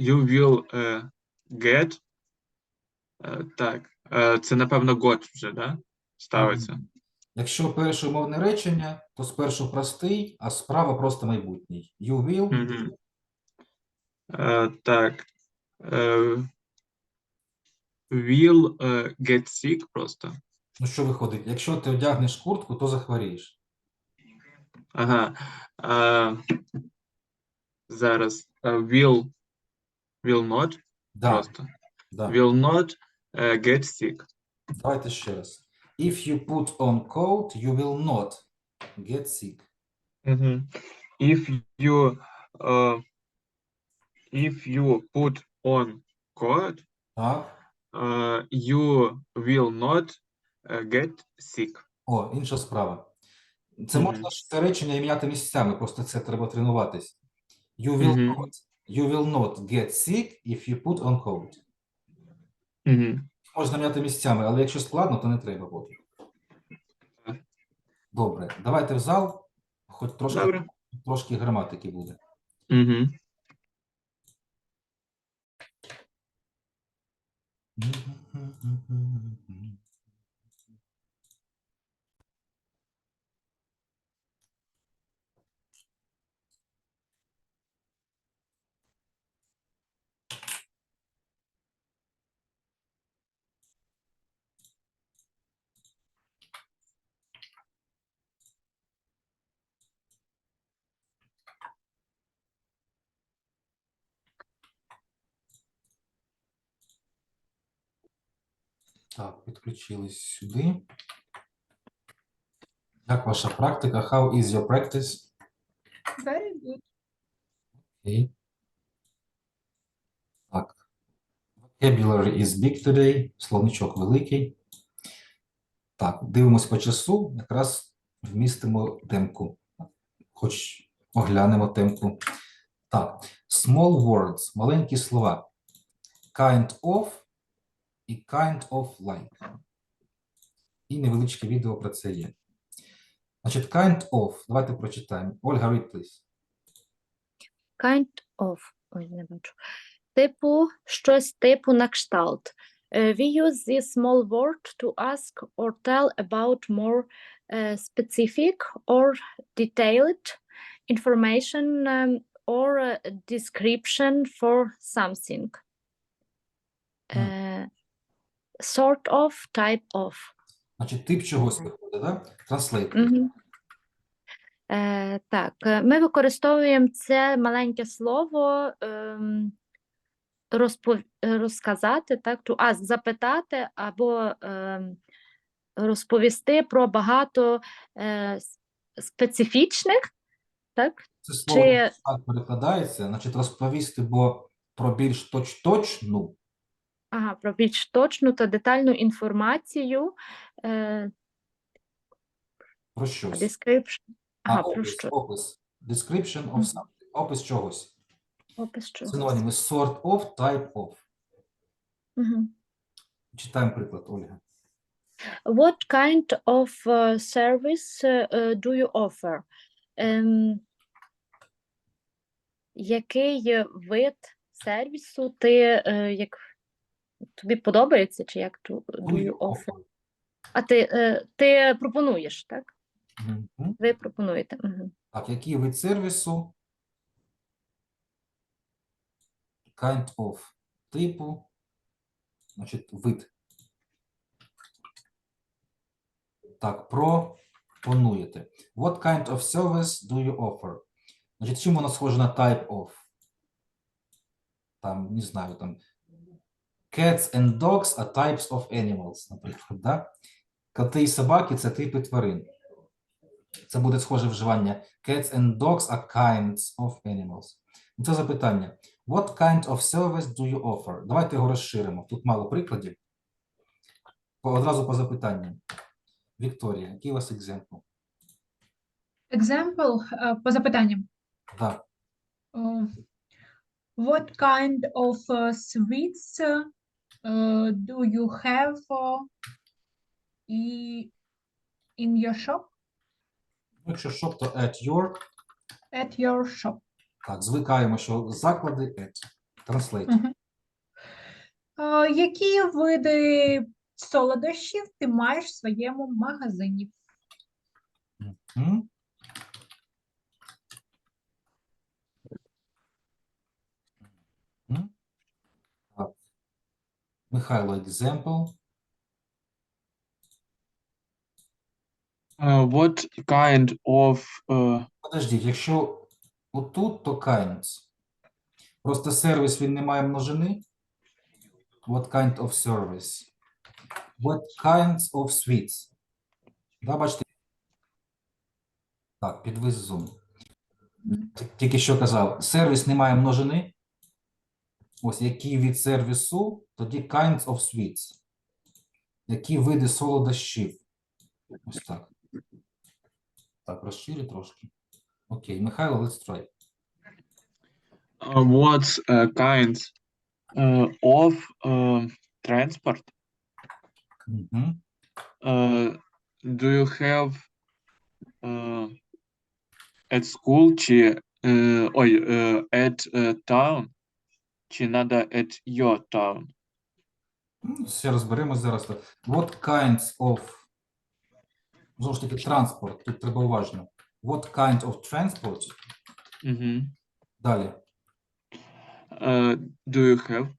will get. Так, це напевно got вже, да? Ставиться. Якщо перше умовне речення, то спершу простий, а справа просто майбутній. You will, Угу. Так. Will get sick просто. ну що виходить? Якщо ти одягнеш куртку, то захворієш. Ага. Зараз. Will not Да, просто. да. Will not get sick. Давайте ще раз. If you put on coat, you will not get sick. Угу. If you put on coat, Так. you will not get sick. О, інша справа. Це можна ж це речення і міняти місцями, просто це треба тренуватись. You will not get sick if you put on coat. Можна міняти місцями, але якщо складно, то не треба буде. Добре, давайте в зал, хоч трошки граматики буде. Так, підключились сюди. Як ваша практика? How is your practice? Very good. Okay. Так. Vocabulary is big today. Словничок великий. Так, дивимось по часу. Якраз вмістимо темку. Хоч оглянемо темку. Так. Small words. Маленькі слова. Kind of і kind of like. І невеличке відео про це є. Значить, kind of. Давайте прочитаємо. Ольга, read, please. Kind of. Ой, не бачу. Типу, щось типу на кшталт. We use this small word to ask or tell about more specific or detailed information or description for something. Sort of, type of. Значить, тип чогось виходить, так? Translate. Так, ми використовуємо це маленьке слово розказати, так, to ask, запитати або розповісти про багато специфічних, так? Це слово так перекладається, значить, розповісти, бо про більш точну. Ага, про більш точну та детальну інформацію. Про щось. Description. Ага, про опис, що? опис. Description of something. Опис чогось. Опис чогось. Синоніми sort of, type of. Читаємо приклад, Ольга. What kind of service do you offer? Який вид сервісу ти Тобі подобається, чи як do Do you you offer? offer? А ти пропонуєш, так? Мгм. Ви пропонуєте. Угу. Так, який вид сервісу? Kind of. Типу. Значить, вид. Так, пропонуєте. What kind of service do you offer? Значить, чим воно схоже на type of? Там, не знаю, там cats and dogs are types of animals, наприклад, да? Коти і собаки – це типи тварин. Це буде схоже вживання. Cats and dogs are kinds of animals. Це запитання. What kind of service do you offer? Давайте його розширимо. Тут мало прикладів. Одразу по запитанням. Вікторія, який у вас екземпл? Example по запитанням. Так. What kind of sweets do you have in your shop? Якщо shop, то at your. At your shop. Так, звикаємо, що заклади at. Translate. Мгм. Які види солодощів ти маєш в своєму магазині? М? М? Так. Михайло, example. What kind of Подождіть, якщо отут, то kinds. Просто сервіс, він не має множини. What kind of service? What kinds of sweets? Да, бачите? Так, підвис зум. Тільки що казав, сервіс не має множини. Ось, який від сервісу, тоді kinds of sweets. Які види солодощів? Ось так. Так, розширю трошки. Окей, Михайло, let's try. what kinds of transport Мгм. do you have at school чи at town? Чи надо at your town? Все розберемось зараз. What kinds of... Знову ж таки, транспорт. Тут треба уважно. What kind of transport? Угу. Далі. Do you have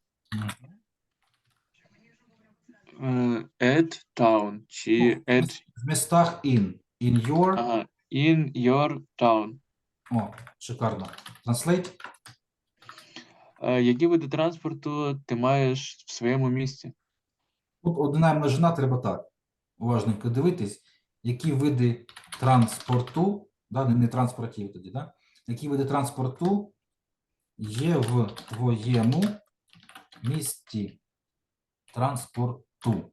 at town чи at В містах in. In your... in your town? О, шикарно. Translate. Які види транспорту ти маєш в своєму місті? Тут одна множина, треба так. Уважненько дивитись, які види транспорту, да, не транспортів тоді, да? Які види транспорту є в твоєму місті транспорту.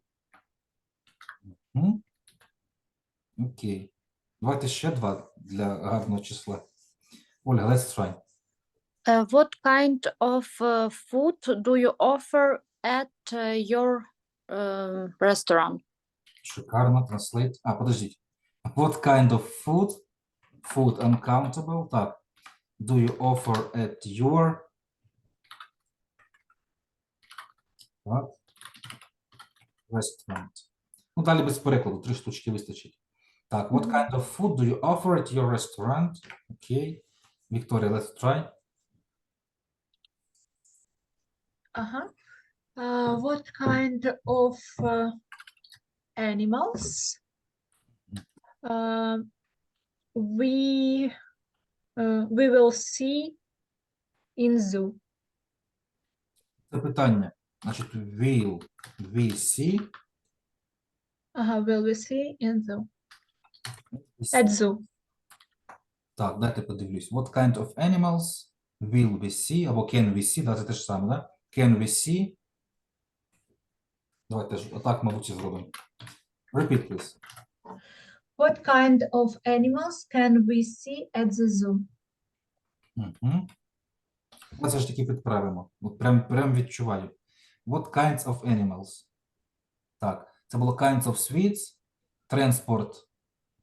Окей. Давайте ще два для гарного числа. Ольга, let's try. What kind of food do you offer at your restaurant? Шикарно, translate. Подождіть. What kind of food? Food uncountable. Так. Do you offer at your... Так. Restaurant. Ну, далі без перекладу, 3 штучки вистачить. Так, what kind of food do you offer at your restaurant? Окей. Вікторія, let's try. What kind of animals we will see in zoo? Це питання. Значить, will we see? Will we see in zoo? At zoo. Так, дайте подивлюсь. What kind of animals will we see? Або can we see? Да, це те ж саме, да? Can we see? Давайте ж отак, мабуть, і зробимо. Repeat, please. What kind of animals can we see at the zoo? Угу. Ми все ж таки підправимо. От прям відчуваю. What kinds of animals? Так, це було kinds of sweets. Transport.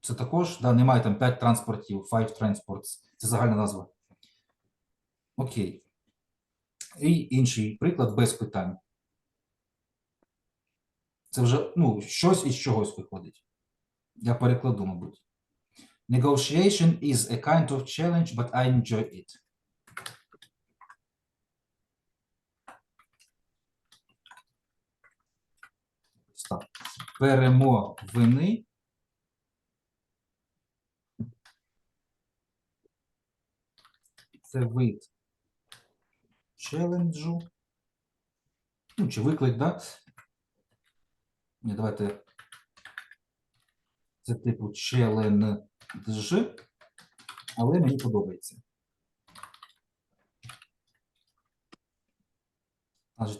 Це також, да, немає там 5 транспортів, 5 transports. Це загальна назва. Окей. І інший приклад без питань. Це вже, щось із чогось виходить. Я перекладу, мабуть. Negotiation is a kind of challenge, but I enjoy it. Так. Перемовини. Це вид челенджу. Чи виклик, да? Ні, давайте. Це типу челендж, але мені подобається.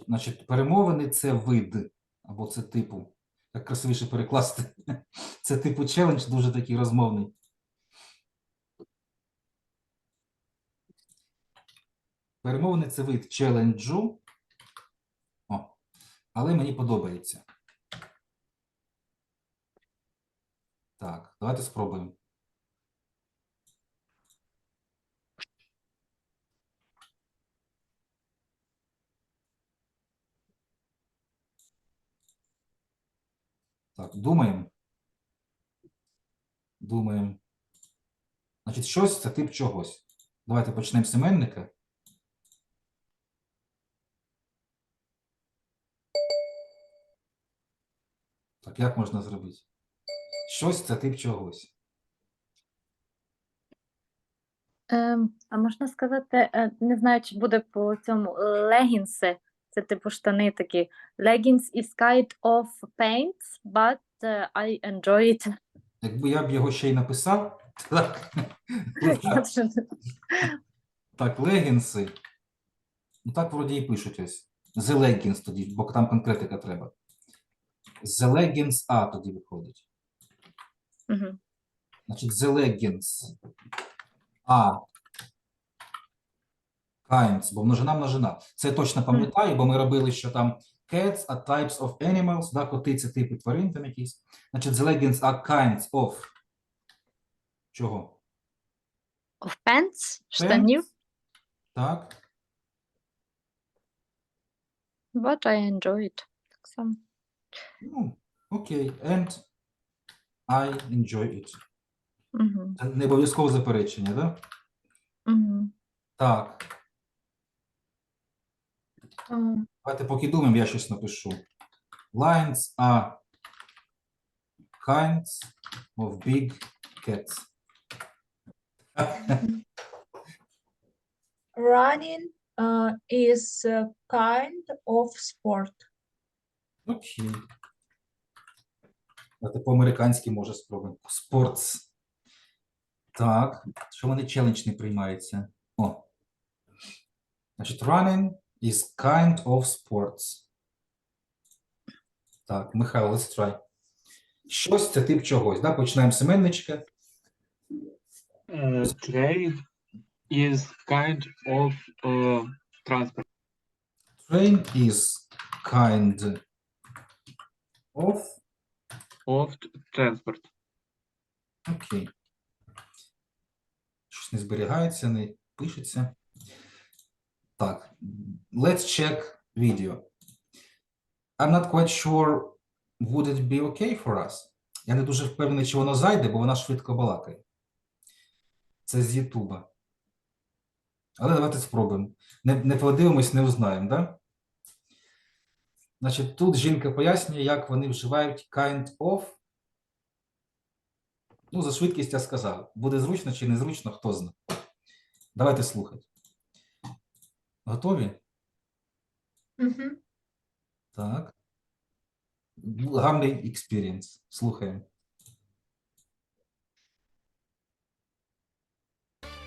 Значить, перемовини – це вид, або це типу, як красивіше перекласти. Це типу челендж, дуже такий розмовний. Перемовини – це вид челенджу, але мені подобається. Так, давайте спробуємо. Так, думаємо. Думаємо. Значить, щось – це тип чогось. Давайте почнемо з іменника. Так, як можна зробити? Щось – це тип чогось. А можна сказати, не знаю, чи буде по цьому легінси, це типу штани такі. Leggings is kind of pants, but I enjoy it. Якби я б його ще й написав, так, легінси. Так, вроді і пишуть ось. The leggings тоді, бо там конкретика треба. The leggings A тоді виходить. Значить, the leggings A kinds, бо множина. Це я точно пам'ятаю, бо ми робили, що там cats are types of animals, да, коти – це типи тварин там якісь. Значить, the leggings are kinds of чого? Of pants, штанів, Так. but I enjoy it. Так само. Окей. And I enjoy it. Угу. Це не обов'язково заперечення, да? Угу. Так. Давайте поки думаємо, я щось напишу. Lions are kinds of big cats. Running is a kind of sport. Окей. Давайте по-американськи може спробуємо. Sports. Так. Що в мене челендж не приймається? Значить, running is kind of sports. Так, Михайло, let's try. Щось – це тип чогось, да? Починаємо з іменничка. Train is kind of transport. Train is kind of Transport. Окей. Щось не зберігається, не пишеться. Так, let's check video. I'm not quite sure, would it be okay for us? Я не дуже впевнений, чи воно зайде, бо вона швидко балакає. Це з Ютуба. Але давайте спробуємо. Не подивимось, не узнаємо, да? Значить, тут жінка пояснює, як вони вживають kind of. За швидкість я сказав. Буде зручно чи незручно, хто знає. Давайте слухати. Готові? Так. Гарний експірієнс. Слухаємо.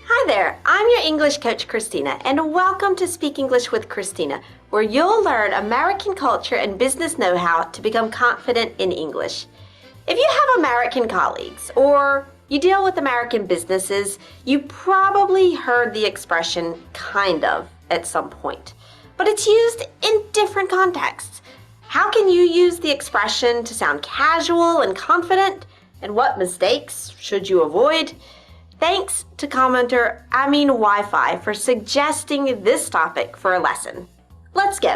Hi there, I'm your English coach, Christina, and welcome to Speak English with Christina, where you'll learn American culture and business know-how to become confident in English. If you have American colleagues or you deal with American businesses, you probably heard the expression kind of at some point, but it's used in different contexts. How can you use the expression to sound casual and confident? And what mistakes should you avoid? Thanks to commenter Wi-Fi for suggesting this topic for a lesson. Let's go.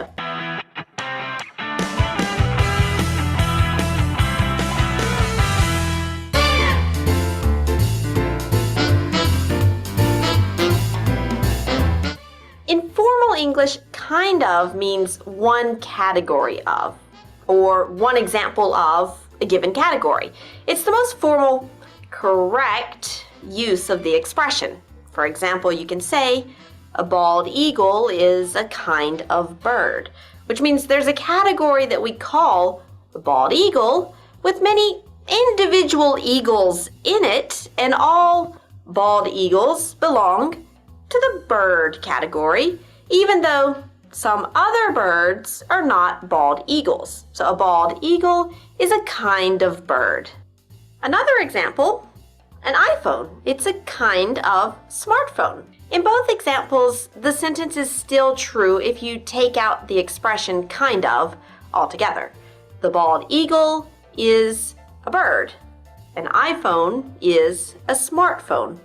English, kind of means one category of, or one example of a given category. It's the most formal, correct use of the expression. For example, you can say, a bald eagle is a kind of bird, which means there's a category that we call the bald eagle with many individual eagles in it, and all bald eagles belong to the bird category, even though some other birds are not bald eagles. So a bald eagle is a kind of bird. Another example, an iPhone. It's a kind of smartphone. In both examples, the sentence is still true if you take out the expression kind of altogether. The bald eagle is a bird. An iPhone is a smartphone.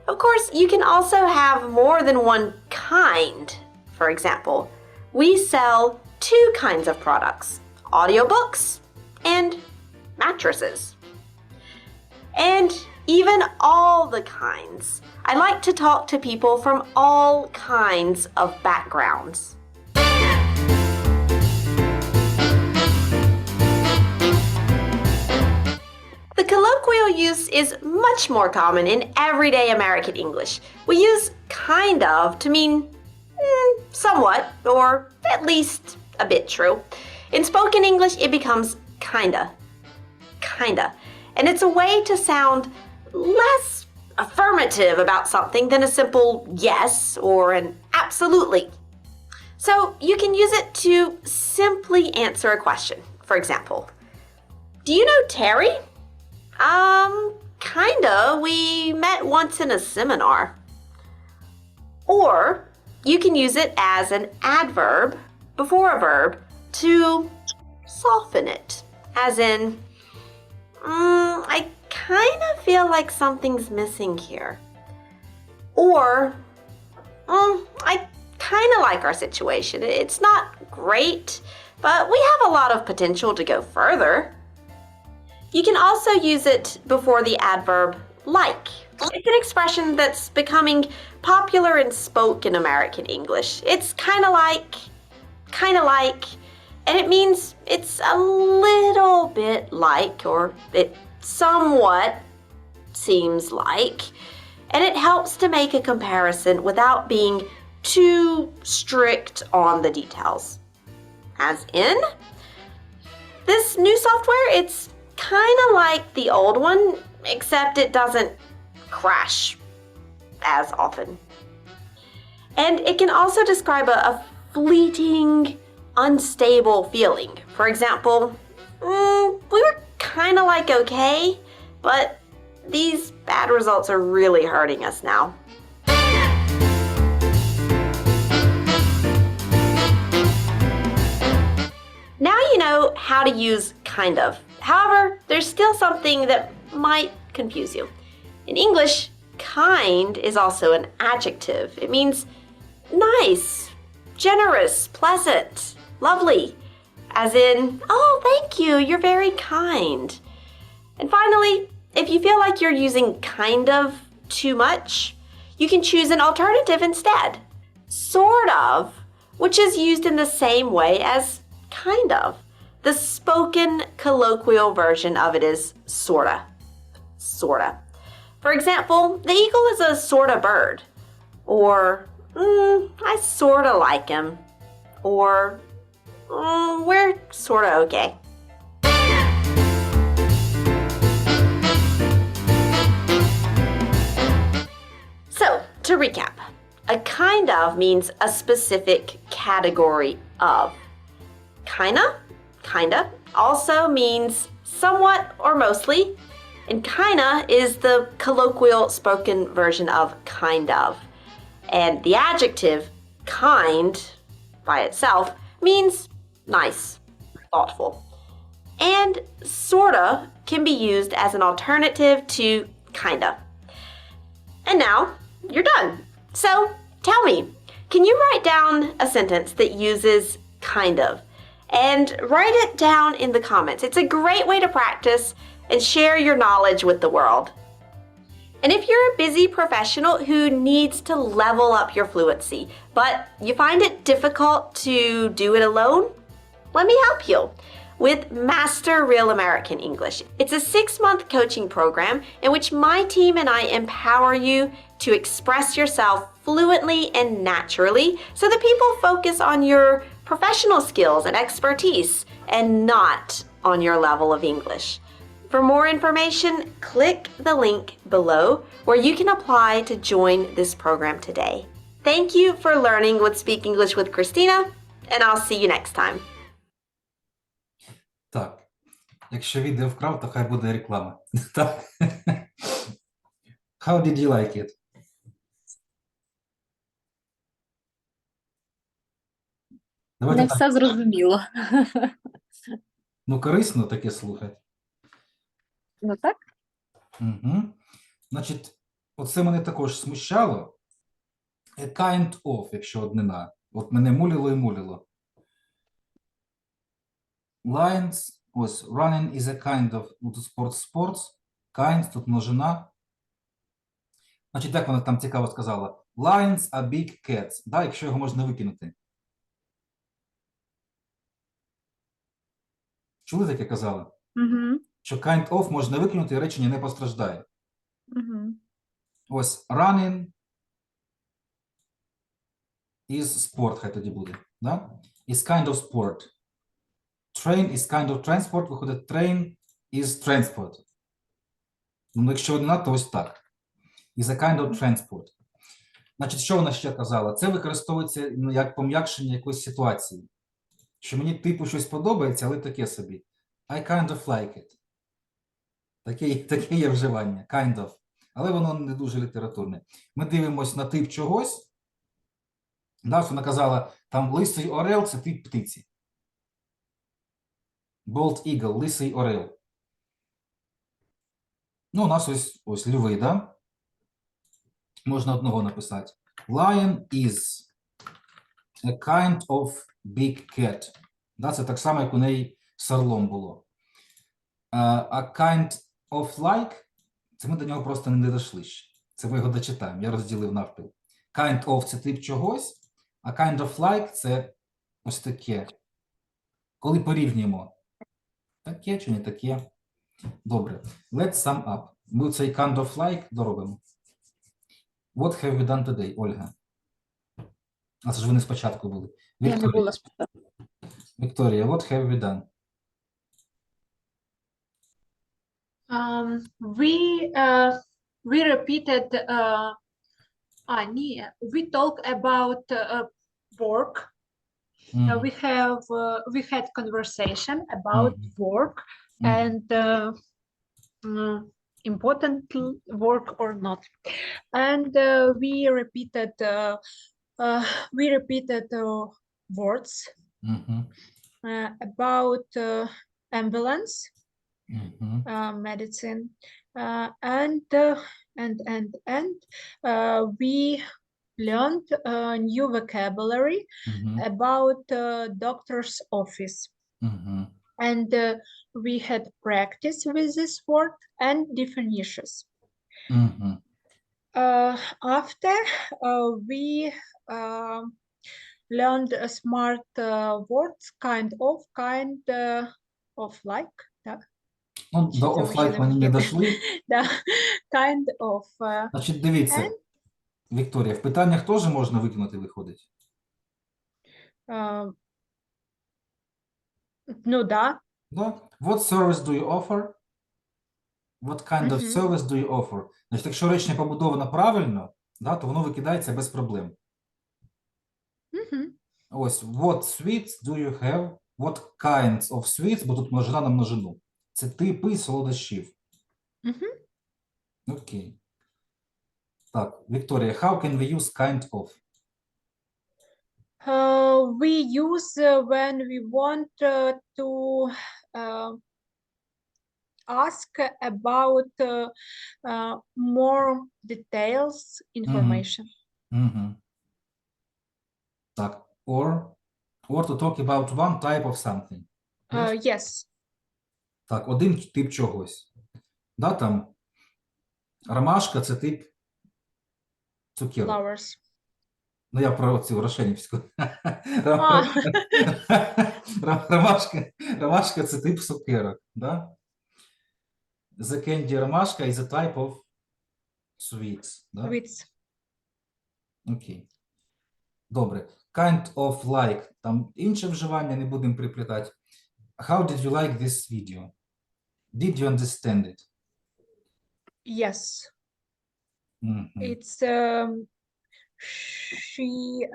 Of course, you can also have more than one kind. For example, we sell two kinds of products, audiobooks and mattresses. And even all the kinds. I like to talk to people from all kinds of backgrounds. The colloquial use is much more common in everyday American English. We use kind of to mean somewhat, or at least a bit true. In spoken English, it becomes kinda. And it's a way to sound less affirmative about something than a simple yes or an absolutely. So you can use it to simply answer a question. For example, do you know Terry? Kinda. We met once in a seminar. Or you can use it as an adverb before a verb to soften it, as in, I kind of feel like something's missing here. Or, I kind of like our situation. It's not great, but we have a lot of potential to go further. You can also use it before the adverb like. It's an expression that's becoming popular in spoken American English. It's kind of like, and it means it's a little bit like, or it somewhat seems like, and it helps to make a comparison without being too strict on the details. As in, this new software, it's kind of like the old one, except it doesn't crash as often. And it can also describe a fleeting, unstable feeling. For example, we were kind of like okay, but these bad results are really hurting us now. Now you know how to use kind of. However, there's still something that might confuse you. In English, kind is also an adjective. It means nice, generous, pleasant, lovely, as in, oh, thank you, you're very kind. And finally, if you feel like you're using kind of too much, you can choose an alternative instead. Sort of, which is used in the same way as kind of. The spoken colloquial version of it is sorta. Sorta. For example, the eagle is a sorta bird. Or, I sorta like him. Or, we're sorta okay. So, to recap, a kind of means a specific category of. Kinda also means somewhat or mostly, and kinda is the colloquial spoken version of kind of. And the adjective kind by itself means nice, thoughtful. And sorta can be used as an alternative to kinda. And now you're done. So tell me, can you write down a sentence that uses kind of? And write it down in the comments. It's a great way to practice and share your knowledge with the world. And if you're a busy professional who needs to level up your fluency, but you find it difficult to do it alone, let me help you with Master Real American English. It's a 6-month coaching program in which my team and I empower you to express yourself fluently and naturally so that people focus on your professional skills and expertise and not on your level of English. For more information, click the link below where you can apply to join this program today. Thank you for learning with Speak English with Christina, and I'll see you next time. Так, якщо відео вкрав, то хай буде реклама. Так. How did you like it? Давайте Не так. все зрозуміло. Ну, корисно таке слухати. Ну так? Угу. Значить, оце мене також смущало. A kind of, якщо однина. От мене мулило і мулило. Lions, ось, running is a kind of, ну, тут sports, kinds, тут множина. Значить, як вона там цікаво сказала? Lions are big cats, да, якщо його можна викинути. Чули таке казали? Угу. Що kind of можна викинути і речення не постраждає. Угу. Ось running is sport, хай тоді буде. Да? Is kind of sport. Train is kind of transport, виходить train is transport. Ну, якщо одна, то ось так. Is a kind of transport. Значить, що вона ще казала? Це використовується як пом'якшення якоїсь ситуації. Що мені типу щось подобається, але таке собі. I kind of like it. Таке є вживання. Kind of. Але воно не дуже літературне. Ми дивимося на тип чогось. Да, вона казала, там лисий орел – це тип птиці. Bald eagle, лисий орел. Ну, у нас ось льви, да? Можна одного написати. Lion is a kind of big cat. Да, це так само, як у неї з орлом було. A kind of like, це ми до нього просто не дійшли ще. Це ми його дочитаємо, я розділив навпіл. Kind of – це тип чогось, а kind of like – це ось таке. Коли порівнюємо, таке чи не таке. Добре. Let's sum up. Ми цей kind of like доробимо. What have we done today, Ольга? А це ж вони спочатку були. Я не була спочатку. Вікторія, what have we done? We repeated. We talk about work. We had conversation about work and important work or not, and we repeated words about ambulance, medicine, and we learned new vocabulary about doctor's office. And we had practice with this word and definitions. After we learned smart words, kind of like. Ну, до of like вони не дійшли. Kind of. Значить, дивіться, Вікторія, в питаннях теж можна викинути, виходить? Ну, да. Да. What service do you offer? What kind of service do you offer? Значить, якщо речення побудовано правильно, да, то воно викидається без проблем. Ось, what sweets do you have? What kinds of sweets, бо тут множина на множину. Це типи солодощів. Окей. Так, Вікторія, how can we use kind of? We use when we want to ask about more details information. Так, or to talk about one type of something. Yes. Так, один тип чогось. Да, там Ромашка – це тип цукерок. Flowers. Ну, я про цю Рошенівську. А. Ромашка – це тип цукерок, да? The candy ромашка is a type of sweets, да? Sweets. Окей. Добре. Kind of like. Там інше вживання, не будемо приплітати. How did you like this video? Did you understand it? Yes. Мгм. It's she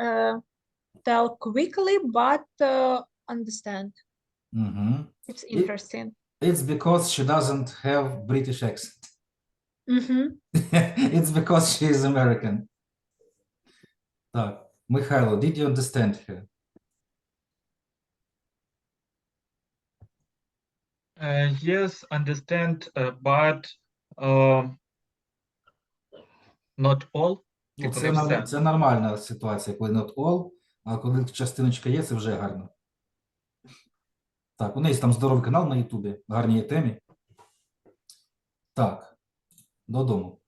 tell quickly but understand. Мгм. It's interesting. It's because she doesn't have British accent. Mm-hmm. It's because she is American. Так, Михайло, did you understand her? Yes, understand, but not all. Ну, Типу, це, не все. це нормальна ситуація, коли not all, а коли частиночка є, це вже гарно. Так, у неї там здоровий канал на Ютубі, гарні є темі. Так, додому.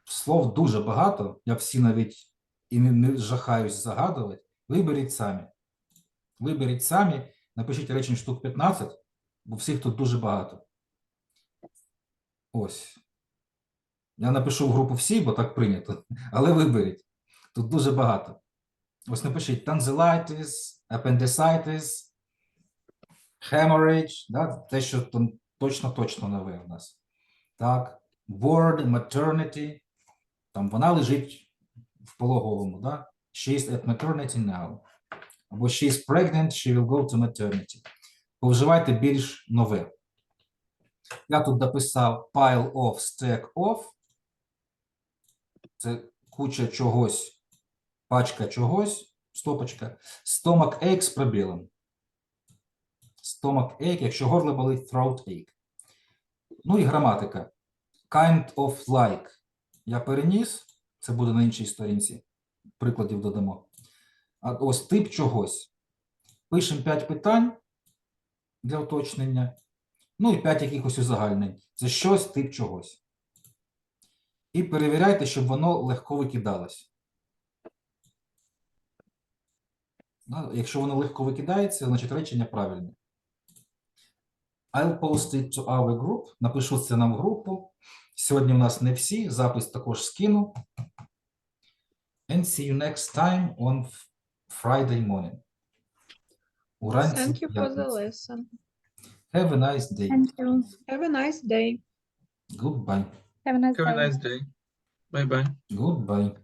Слов дуже багато, я всі навіть і не жахаюсь загадувати. Виберіть самі. Виберіть самі, напишіть речень штук 15, бо всіх тут дуже багато. Ось. Я напишу в групу всі, бо так прийнято, але виберіть. Тут дуже багато. Ось напишіть tonsillitis, appendicitis, hemorrhage, да? Те, що точно нове у нас. Так, word, maternity, там вона лежить в пологовому, да? She is at maternity now. Або she is pregnant, she will go to maternity. Повживайте більш нове. Я тут дописав pile of, stack of. Це куча чогось, пачка чогось, стопочка. Stomach ache з пробілом. Stomach ache, якщо горло болить, throat ache. Ну і граматика. Kind of like. Я переніс, це буде на іншій сторінці. Прикладів додамо. А ось тип чогось. Пишемо 5 питань для уточнення. Ну і 5 якихось узагальнень. Це щось, тип чогось. І перевіряйте, щоб воно легко викидалось. Якщо воно легко викидається, значить речення правильне. I'll post it to our group. Напишу це нам в групу. Сьогодні у нас не всі. Запис також скину. And see you next time on Friday morning. Уранці Thank you for the п'ятниці. lesson. Have a nice day. Thank you. Have a nice day. Goodbye. Have a nice Have a day. nice day. Bye-bye. Goodbye.